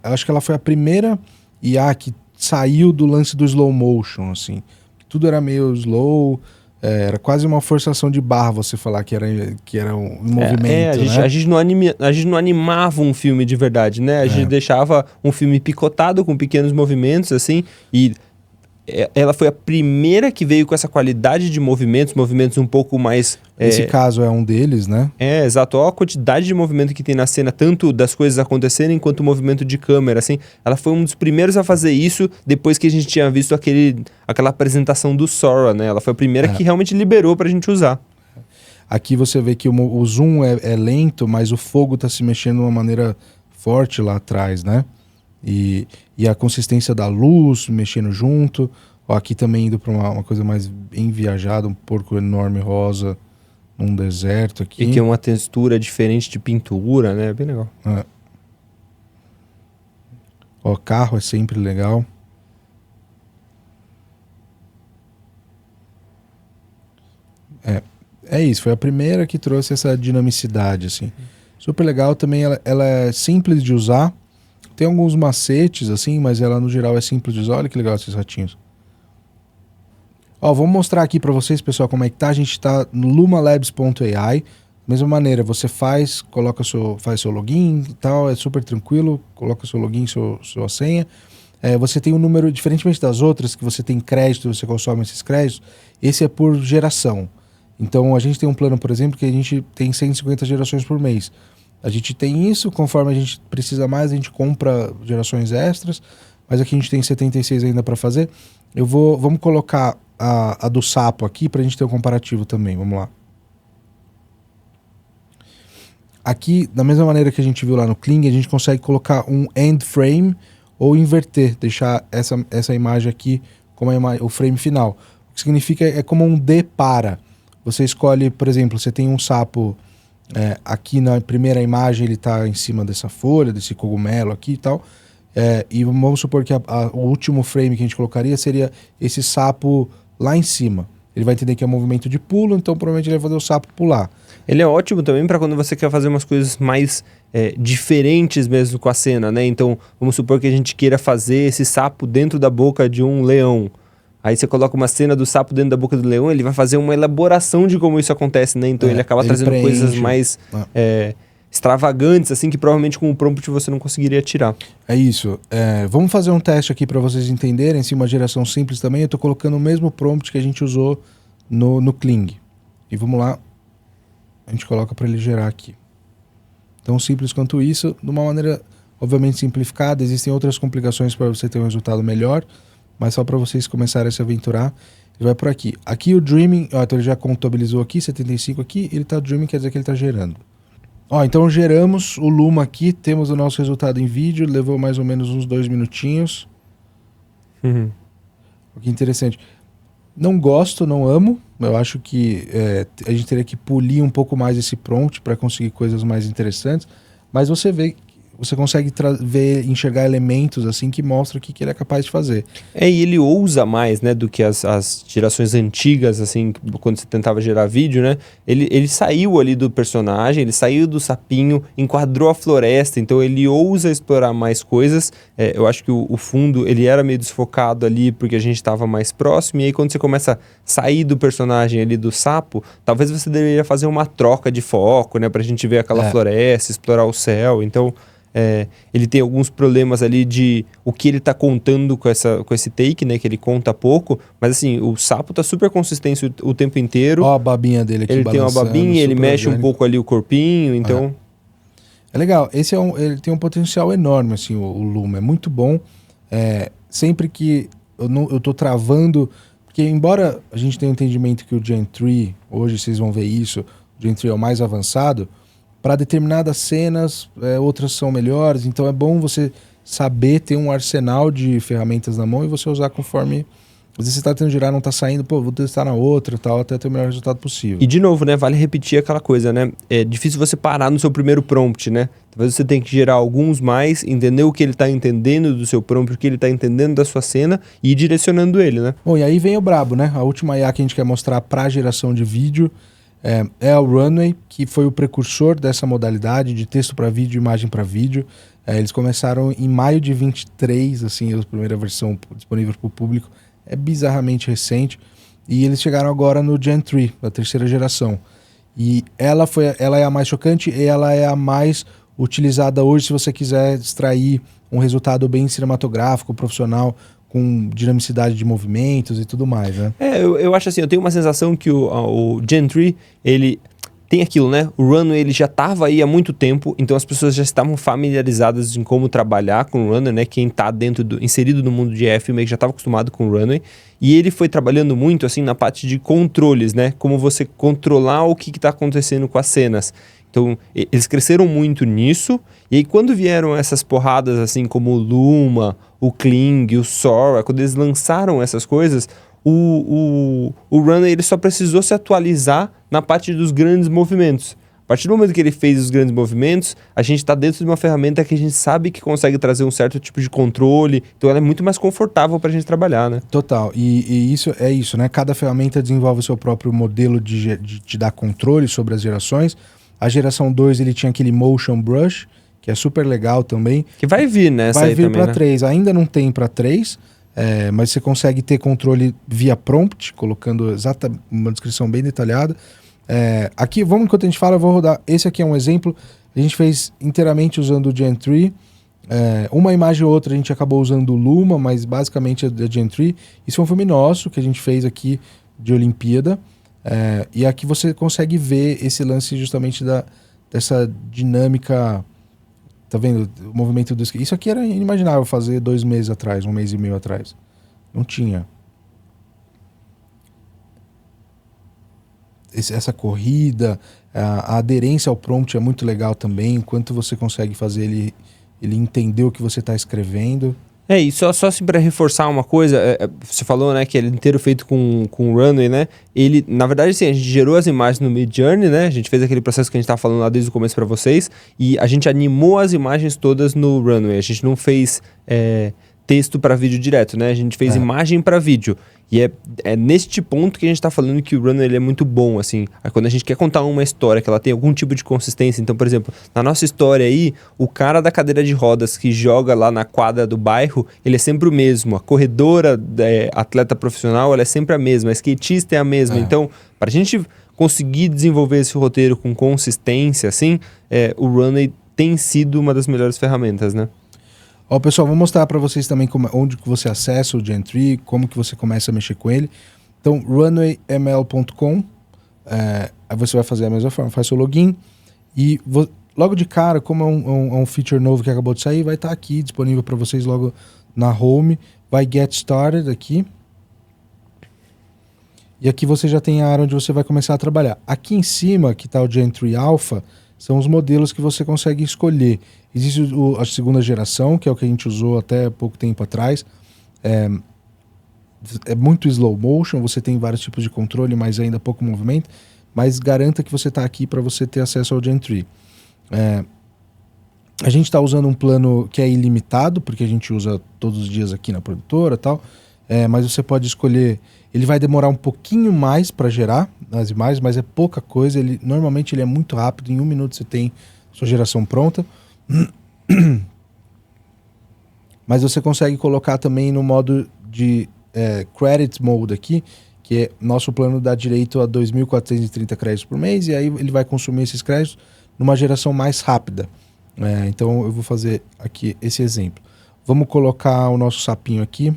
acho que ela foi a primeira IA que saiu do lance do slow motion, assim. Tudo era meio slow, era quase uma forçação de barra você falar que era um movimento, né? A gente não animava um filme de verdade, né? A gente deixava um filme picotado com pequenos movimentos, assim, e ela foi a primeira que veio com essa qualidade de movimentos um pouco mais... Esse caso é um deles, né? Exato. Olha a quantidade de movimento que tem na cena, tanto das coisas acontecerem quanto o movimento de câmera, assim. Ela foi um dos primeiros a fazer isso depois que a gente tinha visto aquela apresentação do Sora, né? Ela foi a primeira que realmente liberou pra gente usar. Aqui você vê que o zoom é lento, mas o fogo tá se mexendo de uma maneira forte lá atrás, né? E a consistência da luz mexendo junto. Ó, aqui também indo para uma coisa mais bem viajada, um porco enorme rosa num deserto aqui. E que é uma textura diferente de pintura, né? Bem legal. Ó, carro é sempre legal. É isso, foi a primeira que trouxe essa dinamicidade, assim. Super legal também, ela é simples de usar. Tem alguns macetes, assim, mas ela no geral é simples de usar. Olha que legal esses ratinhos. Ó, vamos mostrar aqui para vocês, pessoal, como é que tá. A gente tá no lumalabs.ai. Mesma maneira, você faz seu login e tal, é super tranquilo. Coloca seu login, sua senha. Você tem um número, diferentemente das outras, que você tem crédito, você consome esses créditos. Esse é por geração. Então, a gente tem um plano, por exemplo, que a gente tem 150 gerações por mês. A gente tem isso, conforme a gente precisa mais, a gente compra gerações extras, mas aqui a gente tem 76 ainda para fazer. Vamos colocar a do sapo aqui para a gente ter um comparativo também, vamos lá. Aqui, da mesma maneira que a gente viu lá no Kling, a gente consegue colocar um end frame ou inverter, deixar essa imagem aqui como o frame final. O que significa como um D para. Você escolhe, por exemplo, você tem um sapo... aqui na primeira imagem ele está em cima dessa folha, desse cogumelo aqui e tal, e vamos supor que o último frame que a gente colocaria seria esse sapo lá em cima. Ele vai entender que é um movimento de pulo, então provavelmente ele vai fazer o sapo pular. Ele é ótimo também para quando você quer fazer umas coisas mais diferentes mesmo com a cena, né? Então vamos supor que a gente queira fazer esse sapo dentro da boca de um leão. Aí você coloca uma cena do sapo dentro da boca do leão, ele vai fazer uma elaboração de como isso acontece, né? Então ele acaba trazendo coisas mais extravagantes, assim, que provavelmente com o prompt você não conseguiria tirar. É isso. Vamos fazer um teste aqui para vocês entenderem, assim, uma geração simples também. Eu estou colocando o mesmo prompt que a gente usou no Kling. E vamos lá, a gente coloca para ele gerar aqui. Tão simples quanto isso, de uma maneira obviamente simplificada. Existem outras complicações para você ter um resultado melhor, mas só para vocês começarem a se aventurar. Ele vai por aqui. Aqui o Dreaming, então ele já contabilizou aqui, 75 aqui, ele está Dreaming, quer dizer que ele está gerando. Ó, então geramos o Luma aqui, temos o nosso resultado em vídeo, levou mais ou menos uns 2 minutinhos. Que interessante. Não gosto, não amo. Eu acho que a gente teria que polir um pouco mais esse prompt para conseguir coisas mais interessantes. Mas você vê, você consegue enxergar elementos assim que mostram o que ele é capaz de fazer. E ele ousa mais, né, do que as gerações antigas, assim, quando você tentava gerar vídeo, né? Ele saiu ali do personagem, ele saiu do sapinho, enquadrou a floresta, então ele ousa explorar mais coisas. Eu acho que o fundo, ele era meio desfocado ali porque a gente estava mais próximo, e aí quando você começa a sair do personagem ali do sapo, talvez você deveria fazer uma troca de foco, né, pra gente ver aquela floresta, explorar o céu, então... ele tem alguns problemas ali de o que ele tá contando com esse take, né? Que ele conta pouco, mas assim, o sapo tá super consistente o tempo inteiro. Ó a babinha dele aqui ele tem uma babinha, ele mexe orgânico. um pouco ali o corpinho, então... É legal, ele tem um potencial enorme, assim, o Luma, é muito bom. Sempre que eu tô travando, porque embora a gente tenha um entendimento que o Gen 3, hoje vocês vão ver isso, o Gen 3 é o mais avançado, para determinadas cenas, outras são melhores, então é bom você saber ter um arsenal de ferramentas na mão e você usar conforme... Às vezes você está tentando girar, não está saindo, vou testar na outra, tal, até ter o melhor resultado possível. E de novo, né, vale repetir aquela coisa, né? É difícil você parar no seu primeiro prompt, né? Talvez você tenha que gerar alguns mais, entender o que ele está entendendo do seu prompt, o que ele está entendendo da sua cena e ir direcionando ele, né? Bom, e aí vem o brabo, né? A última IA que a gente quer mostrar para geração de vídeo é o Runway, que foi o precursor dessa modalidade de texto para vídeo, imagem para vídeo. Eles começaram em maio de 23, assim, a primeira versão disponível para o público. É bizarramente recente. E eles chegaram agora no Gen 3, da terceira geração. E ela é a mais chocante e ela é a mais utilizada hoje se você quiser extrair um resultado bem cinematográfico, profissional, com dinamicidade de movimentos e tudo mais, né? Eu acho assim, eu tenho uma sensação que o Gen 3, ele tem aquilo, né? O Runway, ele já estava aí há muito tempo, então as pessoas já estavam familiarizadas em como trabalhar com o Runway, né? Quem está inserido no mundo de EF meio que já estava acostumado com o Runway. E ele foi trabalhando muito, assim, na parte de controles, né? Como você controlar o que está acontecendo com as cenas. Então, eles cresceram muito nisso, e aí quando vieram essas porradas, assim, como o Luma, o Kling, o Sora, quando eles lançaram essas coisas, o Runway ele só precisou se atualizar na parte dos grandes movimentos. A partir do momento que ele fez os grandes movimentos, a gente está dentro de uma ferramenta que a gente sabe que consegue trazer um certo tipo de controle, então ela é muito mais confortável para a gente trabalhar, né? Total, e isso é isso, né? Cada ferramenta desenvolve o seu próprio modelo de te dar controle sobre as gerações. A geração 2 ele tinha aquele Motion Brush, que é super legal também. Que vai vir, né? Vai vir para né? 3, ainda não tem para 3, mas você consegue ter controle via prompt, colocando uma descrição bem detalhada. Aqui, enquanto a gente fala, eu vou rodar. Esse aqui é um exemplo, a gente fez inteiramente usando o Gen 3. Uma imagem ou outra a gente acabou usando o Luma, mas basicamente é da Gen 3. Isso é um filme nosso que a gente fez aqui de Olimpíada. E aqui você consegue ver esse lance justamente dessa dinâmica. Tá vendo? O movimento do skate. Isso aqui era inimaginável fazer 2 meses atrás, 1 mês e meio atrás. Não tinha. Essa corrida, a aderência ao prompt é muito legal também. Enquanto você consegue fazer ele entender o que você está escrevendo. E só assim para reforçar uma coisa, você falou, né, que ele é inteiro feito com o Runway, né? Ele, na verdade, assim, a gente gerou as imagens no Midjourney, né? A gente fez aquele processo que a gente estava falando lá desde o começo para vocês, e a gente animou as imagens todas no Runway. A gente não fez texto para vídeo direto, né? A gente fez imagem para vídeo. E é neste ponto que a gente está falando que o Runway ele é muito bom, assim. Quando a gente quer contar uma história que ela tem algum tipo de consistência. Então, por exemplo, na nossa história aí, o cara da cadeira de rodas que joga lá na quadra do bairro, ele é sempre o mesmo. A corredora, atleta profissional, ela é sempre a mesma. A skatista é a mesma. Então, para a gente conseguir desenvolver esse roteiro com consistência, assim, o Runway tem sido uma das melhores ferramentas, né? Ó, pessoal, vou mostrar para vocês também onde que você acessa o Gen 3, como que você começa a mexer com ele. Então, runwayml.com, aí você vai fazer a mesma forma, faz seu login e logo de cara, como é um feature novo que acabou de sair, vai estar aqui disponível para vocês logo na home, vai Get Started aqui. E aqui você já tem a área onde você vai começar a trabalhar. Aqui em cima, que está o Gen 3 Alpha, são os modelos que você consegue escolher. Existe a segunda geração, que é o que a gente usou até pouco tempo atrás. É muito slow motion, você tem vários tipos de controle, mas ainda pouco movimento. Mas garanta que você está aqui para você ter acesso ao Gen 3. A gente está usando um plano que é ilimitado, porque a gente usa todos os dias aqui na produtora e tal. Mas você pode escolher... Ele vai demorar um pouquinho mais para gerar as imagens, mas é pouca coisa. Normalmente ele é muito rápido, em 1 minuto você tem sua geração pronta. Mas você consegue colocar também no modo de credit mode aqui, que é nosso plano dá direito a 2.430 créditos por mês, e aí ele vai consumir esses créditos numa geração mais rápida. Então eu vou fazer aqui esse exemplo. Vamos colocar o nosso sapinho aqui.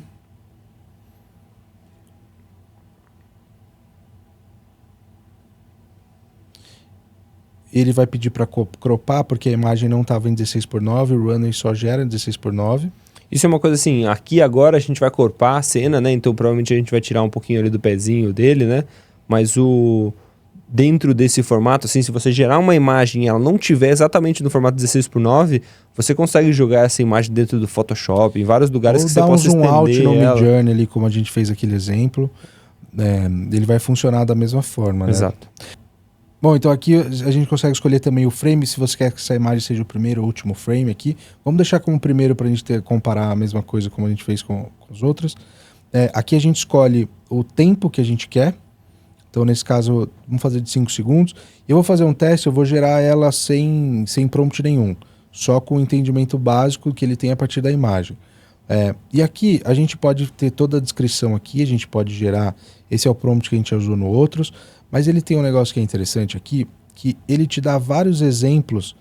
Ele vai pedir para cropar, porque a imagem não estava em 16:9, o Runway só gera 16:9. Isso é uma coisa assim, aqui agora a gente vai corpar a cena, né? Então provavelmente a gente vai tirar um pouquinho ali do pezinho dele, né? Mas dentro desse formato, assim, se você gerar uma imagem e ela não tiver exatamente no formato 16:9, você consegue jogar essa imagem dentro do Photoshop, em vários lugares que você possa estender ela. Ou dar um zoom out no ela. Midjourney ali, como a gente fez aquele exemplo. Ele vai funcionar da mesma forma, né? Exato. Bom, então aqui a gente consegue escolher também o frame, se você quer que essa imagem seja o primeiro ou último frame aqui. Vamos deixar como primeiro para a gente comparar a mesma coisa como a gente fez com os outros. Aqui a gente escolhe o tempo que a gente quer. Então, nesse caso, vamos fazer de 5 segundos. Eu vou fazer um teste, eu vou gerar ela sem prompt nenhum. Só com o entendimento básico que ele tem a partir da imagem. E aqui a gente pode ter toda a descrição aqui, a gente pode gerar... Esse é o prompt que a gente usou no outros. Mas ele tem um negócio que é interessante aqui, que ele te dá vários exemplos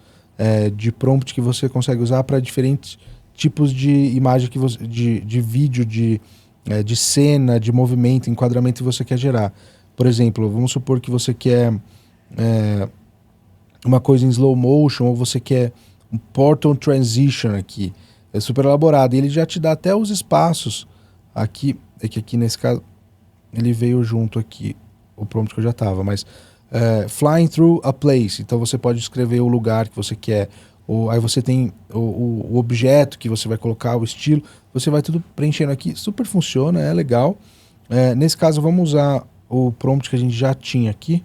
de prompt que você consegue usar para diferentes tipos de imagem, de vídeo, de cena, de movimento, enquadramento que você quer gerar. Por exemplo, vamos supor que você quer uma coisa em slow motion, ou você quer um portal transition aqui. É super elaborado. E ele já te dá até os espaços aqui. É que aqui nesse caso ele veio junto aqui, o prompt que eu já estava, mas flying through a place, então você pode escrever o lugar que você quer, ou aí você tem o objeto que você vai colocar, o estilo, você vai tudo preenchendo aqui, super funciona, é legal. Nesse caso vamos usar o prompt que a gente já tinha aqui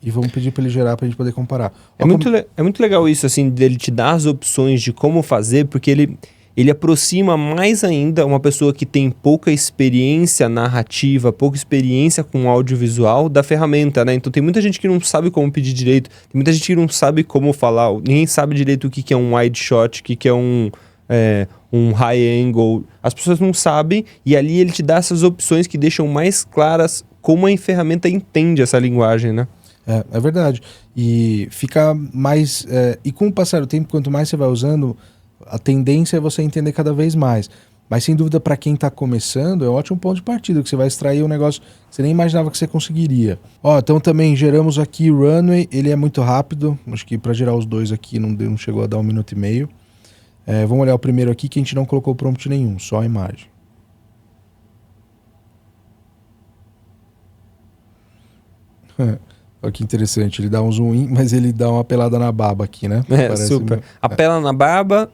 e vamos pedir para ele gerar para a gente poder comparar. É muito legal isso, assim, dele te dar as opções de como fazer, porque ele aproxima mais ainda uma pessoa que tem pouca experiência narrativa, pouca experiência com audiovisual da ferramenta, né? Então tem muita gente que não sabe como pedir direito, tem muita gente que não sabe como falar, ninguém sabe direito o que é um wide shot, o que é um high angle. As pessoas não sabem e ali ele te dá essas opções que deixam mais claras como a ferramenta entende essa linguagem, né? É verdade. E fica mais... e com o passar do tempo, quanto mais você vai usando... A tendência é você entender cada vez mais. Mas sem dúvida, para quem está começando, é um ótimo ponto de partida, que você vai extrair um negócio que você nem imaginava que você conseguiria. Então também geramos aqui o Runway, ele é muito rápido. Acho que para gerar os dois aqui não chegou a dar 1 minuto e meio. Vamos olhar o primeiro aqui, que a gente não colocou prompt nenhum, só a imagem. Olha que interessante, ele dá um zoom in, mas ele dá uma pelada na baba aqui, né? Super. Apela na barba...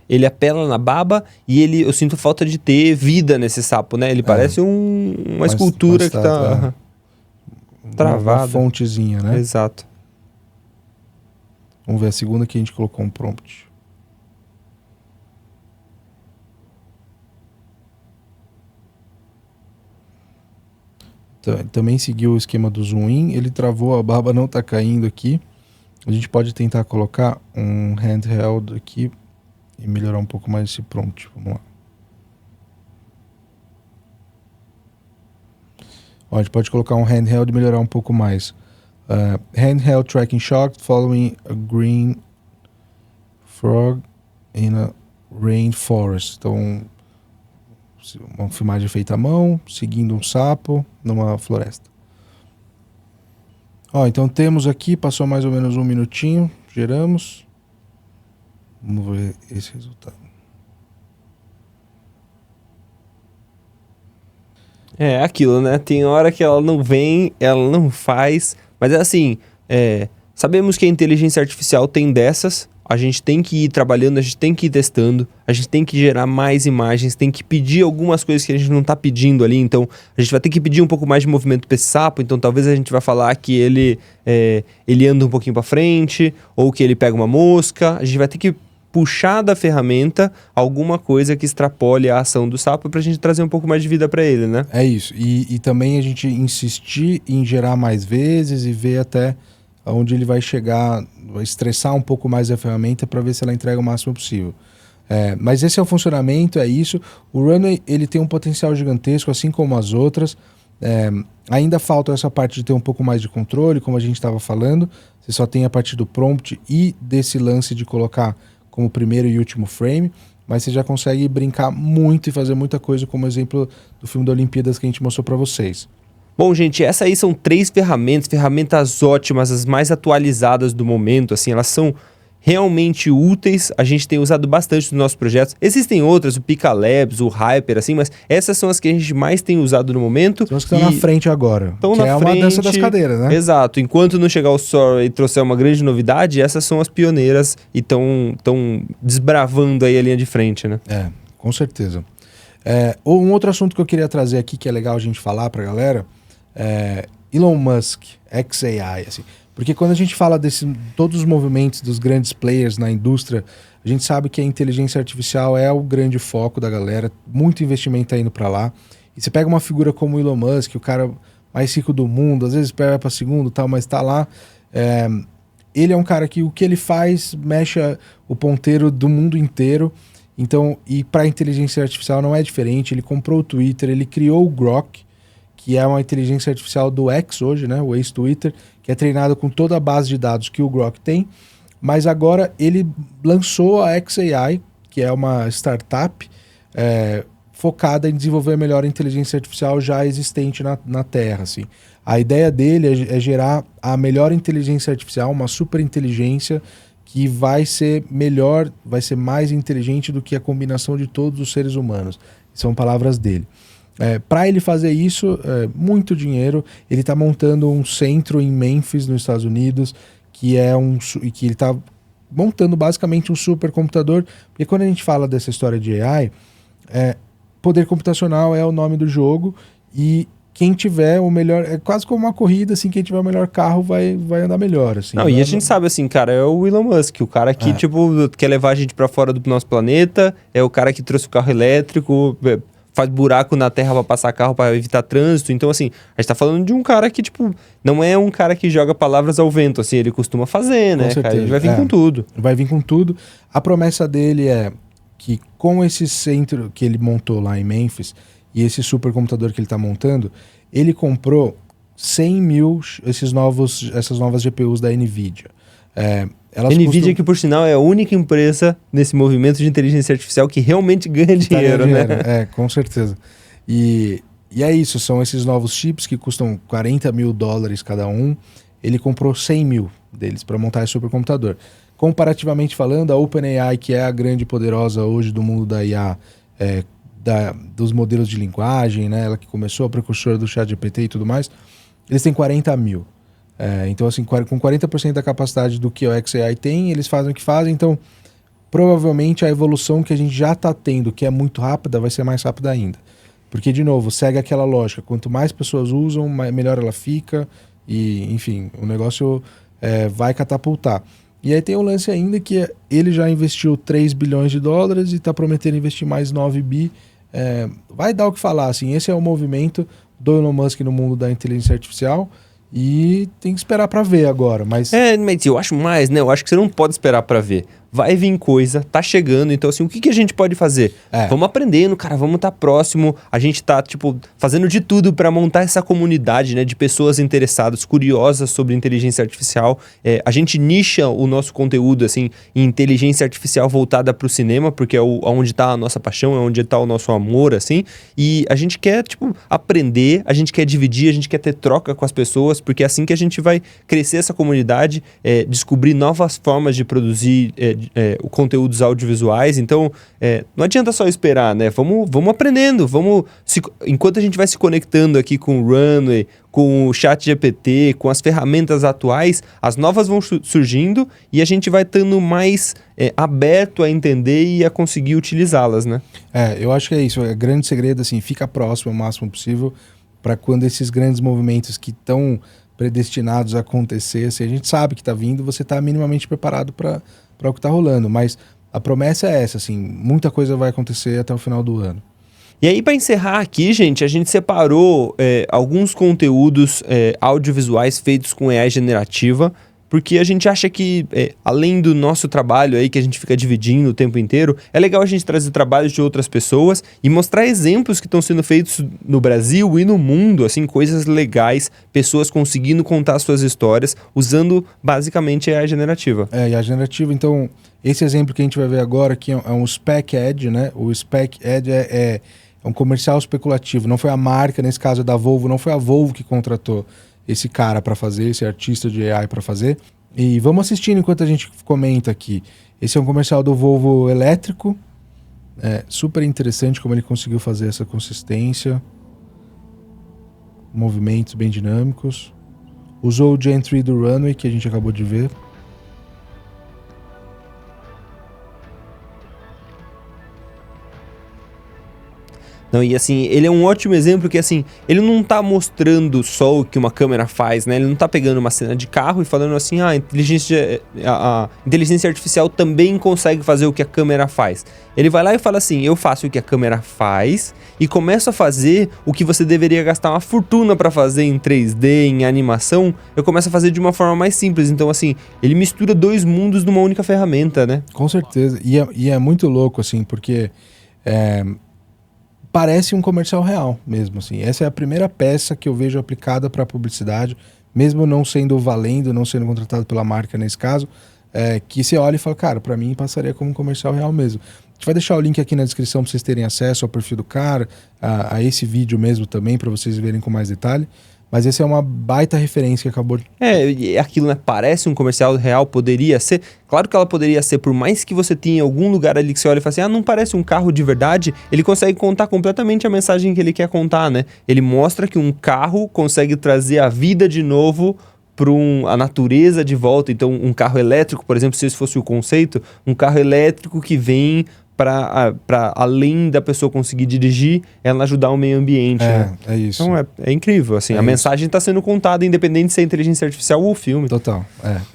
ele apela na baba e eu sinto falta de ter vida nesse sapo, né? Ele parece uma escultura que tá travada. Uma fontezinha, né? Exato. Vamos ver a segunda que a gente colocou um prompt. Também seguiu o esquema do zoom in, ele travou, a barba não tá caindo aqui. A gente pode tentar colocar um handheld aqui e melhorar um pouco mais esse prompt. Vamos lá. A gente pode colocar um handheld e melhorar um pouco mais. Handheld tracking shot following a green frog in a rainforest. Então, uma filmagem feita à mão, seguindo um sapo numa floresta. Então temos aqui, passou mais ou menos 1 minutinho, geramos. Vamos ver esse resultado. Aquilo, né? Tem hora que ela não vem, ela não faz. Mas é assim, Sabemos que a inteligência artificial tem dessas, a gente tem que ir trabalhando, a gente tem que ir testando, a gente tem que gerar mais imagens, tem que pedir algumas coisas que a gente não está pedindo ali, então a gente vai ter que pedir um pouco mais de movimento para esse sapo, então talvez a gente vai falar que ele anda um pouquinho para frente, ou que ele pega uma mosca, a gente vai ter que puxar da ferramenta alguma coisa que extrapole a ação do sapo para a gente trazer um pouco mais de vida para ele, né? É isso, e também a gente insistir em gerar mais vezes e ver até onde ele vai chegar, vai estressar um pouco mais a ferramenta para ver se ela entrega o máximo possível. Mas esse é o funcionamento, é isso. O Runway, ele tem um potencial gigantesco, assim como as outras. Ainda falta essa parte de ter um pouco mais de controle, como a gente estava falando. Você só tem a partir do prompt e desse lance de colocar como primeiro e último frame, mas você já consegue brincar muito e fazer muita coisa, como exemplo do filme da Olimpíadas que a gente mostrou para vocês. Bom, gente, essas aí são 3 ferramentas ótimas, as mais atualizadas do momento, assim, elas são realmente úteis, a gente tem usado bastante nos nossos projetos. Existem outras, o Pika Labs, o Hyper, assim, mas essas são as que a gente mais tem usado no momento. São as que estão na frente agora, estão que na é frente, uma dança das cadeiras, né? Exato, enquanto não chegar o Sora e trouxer uma grande novidade, essas são as pioneiras e estão desbravando aí a linha de frente, né? Com certeza. Um outro assunto que eu queria trazer aqui, que é legal a gente falar pra galera, Elon Musk, XAI, assim. Porque quando a gente fala todos os movimentos dos grandes players na indústria, a gente sabe que a inteligência artificial é o grande foco da galera, muito investimento tá indo para lá. E você pega uma figura como o Elon Musk, o cara mais rico do mundo, às vezes vai para segundo, tal, mas tá lá. Ele é um cara que o que ele faz mexe o ponteiro do mundo inteiro. Então, e para a inteligência artificial não é diferente. Ele comprou o Twitter, ele criou o Grok, que é uma inteligência artificial do X hoje, né, o ex-Twitter, que é treinado com toda a base de dados que o Grok tem, mas agora ele lançou a XAI, que é uma startup focada em desenvolver melhor a inteligência artificial já existente na Terra. Assim. A ideia dele é gerar a melhor inteligência artificial, uma super inteligência que vai ser melhor, vai ser mais inteligente do que a combinação de todos os seres humanos. São palavras dele. Para ele fazer isso, muito dinheiro. Ele está montando um centro em Memphis, nos Estados Unidos, que ele está montando basicamente um supercomputador. Porque quando a gente fala dessa história de AI, poder computacional é o nome do jogo e quem tiver o melhor, é quase como uma corrida, assim, quem tiver o melhor carro vai andar melhor, assim. Não, e a gente sabe, assim, cara, é o Elon Musk, o cara que, tipo, quer levar a gente para fora do nosso planeta, é o cara que trouxe o carro elétrico, faz buraco na terra para passar carro para evitar trânsito. Então, assim, a gente tá falando de um cara que, tipo, não é um cara que joga palavras ao vento, assim, ele costuma fazer, né, cara? Ele vai vir com tudo. Vai vir com tudo. A promessa dele é que com esse centro que ele montou lá em Memphis e esse supercomputador que ele tá montando, ele comprou 100 mil essas novas GPUs da NVIDIA. NVIDIA, que por sinal é a única empresa nesse movimento de inteligência artificial que realmente ganha dinheiro, né? Com certeza. E é isso, são esses novos chips que custam $40 mil cada um. Ele comprou 100 mil deles para montar esse supercomputador. Comparativamente falando, a OpenAI, que é a grande poderosa hoje do mundo da IA, dos modelos de linguagem, né? Ela que começou a precursora do ChatGPT e tudo mais, eles têm 40 mil. Então, assim, com 40% da capacidade do que o XAI tem, eles fazem o que fazem. Então, provavelmente a evolução que a gente já está tendo, que é muito rápida, vai ser mais rápida ainda. Porque, de novo, segue aquela lógica. Quanto mais pessoas usam, melhor ela fica. E, enfim, o negócio vai catapultar. E aí tem o lance ainda que ele já investiu $3 bilhões e está prometendo investir mais 9 bi. Vai dar o que falar, assim. Esse é o movimento do Elon Musk no mundo da inteligência artificial. E tem que esperar para ver agora, mas eu acho mais, né? Eu acho que você não pode esperar para ver. Vai vir coisa, tá chegando, então assim, o que a gente pode fazer? Vamos aprendendo, cara, vamos estar próximo. A gente tá, tipo, fazendo de tudo para montar essa comunidade, né, de pessoas interessadas, curiosas sobre inteligência artificial. A gente nicha o nosso conteúdo, assim, em inteligência artificial voltada para o cinema, porque é onde tá a nossa paixão, é onde tá o nosso amor, assim. E a gente quer, tipo, aprender, a gente quer dividir, a gente quer ter troca com as pessoas, porque é assim que a gente vai crescer essa comunidade, descobrir novas formas de produzir conteúdos audiovisuais. Então, não adianta só esperar, né? Vamos aprendendo, enquanto a gente vai se conectando aqui com o Runway, com o chat GPT, com as ferramentas atuais, as novas vão surgindo e a gente vai estando mais aberto a entender e a conseguir utilizá-las, né? Eu acho que é isso. O grande segredo, assim, fica próximo o máximo possível para quando esses grandes movimentos que estão predestinados a acontecer, assim, a gente sabe que está vindo, você está minimamente preparado para o que está rolando. Mas a promessa é essa, assim, muita coisa vai acontecer até o final do ano. E aí, para encerrar aqui, gente, a gente separou alguns conteúdos audiovisuais feitos com AI generativa, porque a gente acha que, além do nosso trabalho aí, que a gente fica dividindo o tempo inteiro, é legal a gente trazer trabalhos de outras pessoas e mostrar exemplos que estão sendo feitos no Brasil e no mundo, assim, coisas legais, pessoas conseguindo contar suas histórias usando, basicamente, a AI generativa. E a generativa, então, esse exemplo que a gente vai ver agora aqui é um Spec Ad, né? O Spec Ad é um comercial especulativo, não foi a marca, nesse caso da Volvo, não foi a Volvo que contratou esse cara para fazer, esse artista de AI para fazer. E vamos assistindo enquanto a gente comenta aqui. Esse é um comercial do Volvo elétrico, super interessante como ele conseguiu fazer essa consistência, movimentos bem dinâmicos. Usou o Gen 3 do Runway, que a gente acabou de ver. Não, e assim, ele é um ótimo exemplo que assim, ele não tá mostrando só o que uma câmera faz, né? Ele não tá pegando uma cena de carro e falando assim, a inteligência artificial também consegue fazer o que a câmera faz. Ele vai lá e fala assim, eu faço o que a câmera faz e começo a fazer o que você deveria gastar uma fortuna para fazer em 3D, em animação, eu começo a fazer de uma forma mais simples. Então assim, ele mistura dois mundos numa única ferramenta, né? Com certeza, e é muito louco assim, porque parece um comercial real mesmo, assim. Essa é a primeira peça que eu vejo aplicada para publicidade, mesmo não sendo valendo, não sendo contratado pela marca nesse caso, que você olha e fala, cara, para mim passaria como um comercial real mesmo. A gente vai deixar o link aqui na descrição para vocês terem acesso ao perfil do cara, a esse vídeo mesmo também, para vocês verem com mais detalhe. Mas essa é uma baita referência que acabou de... Aquilo, né? Parece um comercial real, poderia ser. Claro que ela poderia ser, por mais que você tenha algum lugar ali que você olha e fala assim, não parece um carro de verdade, ele consegue contar completamente a mensagem que ele quer contar, né? Ele mostra que um carro consegue trazer a vida de novo para a natureza de volta. Então, um carro elétrico, por exemplo, se esse fosse o conceito, um carro elétrico que vem para além da pessoa conseguir dirigir, ela ajudar o meio ambiente, né? É isso. Então é incrível, assim, a mensagem está sendo contada independente se é inteligência artificial ou filme. Total,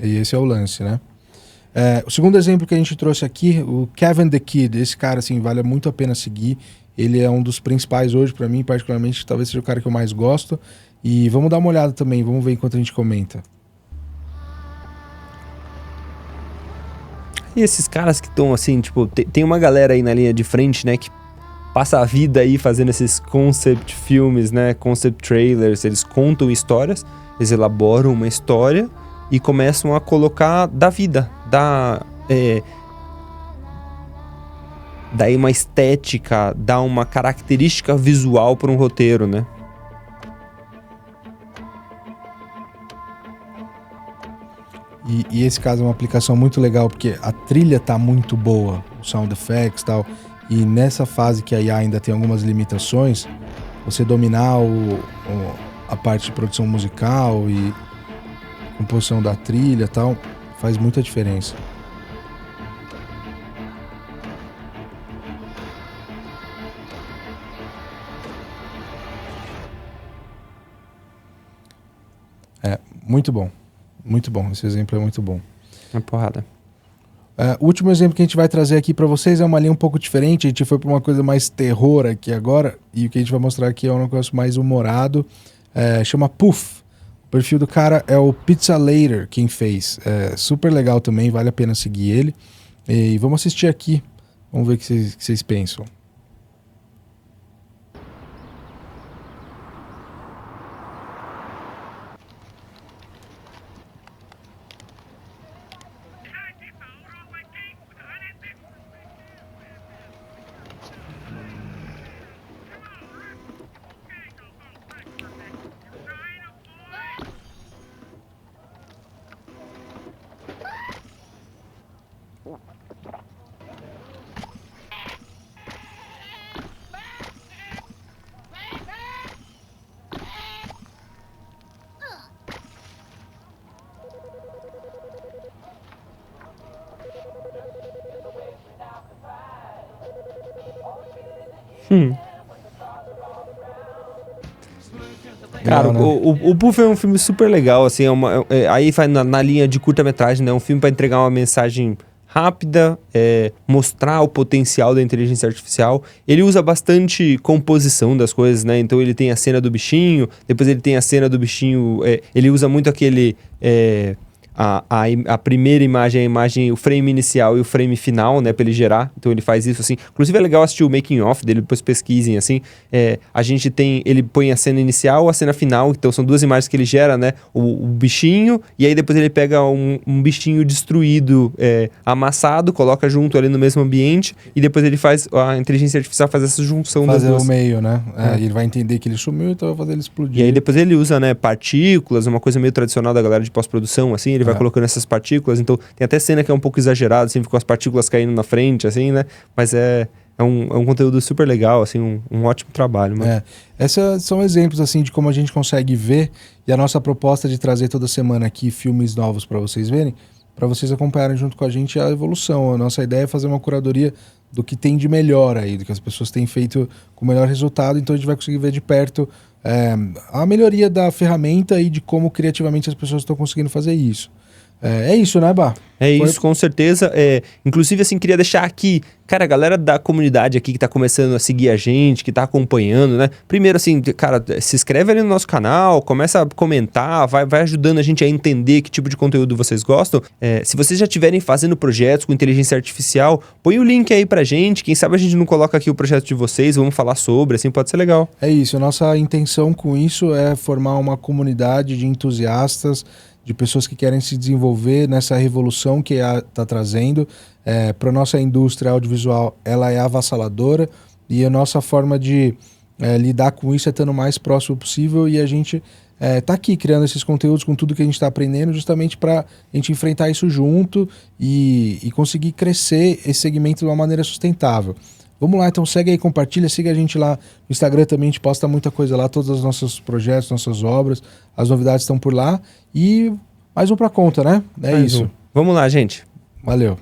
e esse é o lance, né? O segundo exemplo que a gente trouxe aqui, o Kevin the Kid, esse cara, assim, vale muito a pena seguir. Ele é um dos principais hoje, para mim, particularmente, talvez seja o cara que eu mais gosto. E vamos dar uma olhada também, vamos ver enquanto a gente comenta. E esses caras que estão assim, tipo, tem uma galera aí na linha de frente, né, que passa a vida aí fazendo esses concept filmes, né, concept trailers, eles contam histórias, eles elaboram uma história e começam a colocar da vida, dar uma estética, dar uma característica visual para um roteiro, né? E esse caso é uma aplicação muito legal, porque a trilha tá muito boa, o sound effects e tal, e nessa fase que a IA ainda tem algumas limitações, você dominar a parte de produção musical e composição da trilha e tal, faz muita diferença. Muito bom. Muito bom, esse exemplo é muito bom. Uma porrada. O último exemplo que a gente vai trazer aqui para vocês é uma linha um pouco diferente. A gente foi para uma coisa mais terror aqui agora, e o que a gente vai mostrar aqui é um negócio mais humorado. Chama Puff. O perfil do cara é o Pizza Later, quem fez. Super legal também, vale a pena seguir ele. E vamos assistir aqui, vamos ver o que vocês pensam. Cara, né? o Puff é um filme super legal, assim, aí vai na linha de curta-metragem, né? Um filme para entregar uma mensagem rápida, mostrar o potencial da inteligência artificial. Ele usa bastante composição das coisas, né? Então ele tem a cena do bichinho, depois ele tem a cena do bichinho, ele usa muito aquele... A primeira imagem, o frame inicial e o frame final, né, pra ele gerar. Então ele faz isso assim. Inclusive é legal assistir o making of dele, depois pesquisem assim. A gente tem, ele põe a cena inicial, a cena final, então são duas imagens que ele gera, né, o bichinho, e aí depois ele pega um bichinho destruído, amassado, coloca junto ali no mesmo ambiente, e depois ele faz, a inteligência artificial faz essa junção das duas. Fazer o meio, né? Ele vai entender que ele sumiu, então vai fazer ele explodir. E aí depois ele usa, né, partículas, uma coisa meio tradicional da galera de pós-produção, assim, ele vai colocando essas partículas, então tem até cena que é um pouco exagerada, assim, com as partículas caindo na frente, assim, né? Mas é um conteúdo super legal, assim, um ótimo trabalho, mano. Esses são exemplos, assim, de como a gente consegue ver, e a nossa proposta de trazer toda semana aqui filmes novos para vocês verem, para vocês acompanharem junto com a gente a evolução. A nossa ideia é fazer uma curadoria do que tem de melhor aí, do que as pessoas têm feito com melhor resultado, então a gente vai conseguir ver de perto a melhoria da ferramenta e de como criativamente as pessoas estão conseguindo fazer isso. É isso, né, Bah? Isso, com certeza. Inclusive, assim, queria deixar aqui, cara, a galera da comunidade aqui que tá começando a seguir a gente, que tá acompanhando, né? Primeiro, assim, cara, se inscreve ali no nosso canal, começa a comentar, vai ajudando a gente a entender que tipo de conteúdo vocês gostam. Se vocês já estiverem fazendo projetos com inteligência artificial, põe o link aí pra gente. Quem sabe a gente não coloca aqui o projeto de vocês, vamos falar sobre, assim, pode ser legal. É isso, a nossa intenção com isso é formar uma comunidade de entusiastas, de pessoas que querem se desenvolver nessa revolução que a IA está trazendo. Para a nossa indústria audiovisual, ela é avassaladora e a nossa forma de lidar com isso é estando o mais próximo possível, e a gente está aqui criando esses conteúdos com tudo que a gente está aprendendo, justamente para a gente enfrentar isso junto e conseguir crescer esse segmento de uma maneira sustentável. Vamos lá, então segue aí, compartilha, siga a gente lá no Instagram também, a gente posta muita coisa lá, todos os nossos projetos, nossas obras, as novidades estão por lá. E mais um pra conta, né? É isso. Vamos lá, gente. Valeu.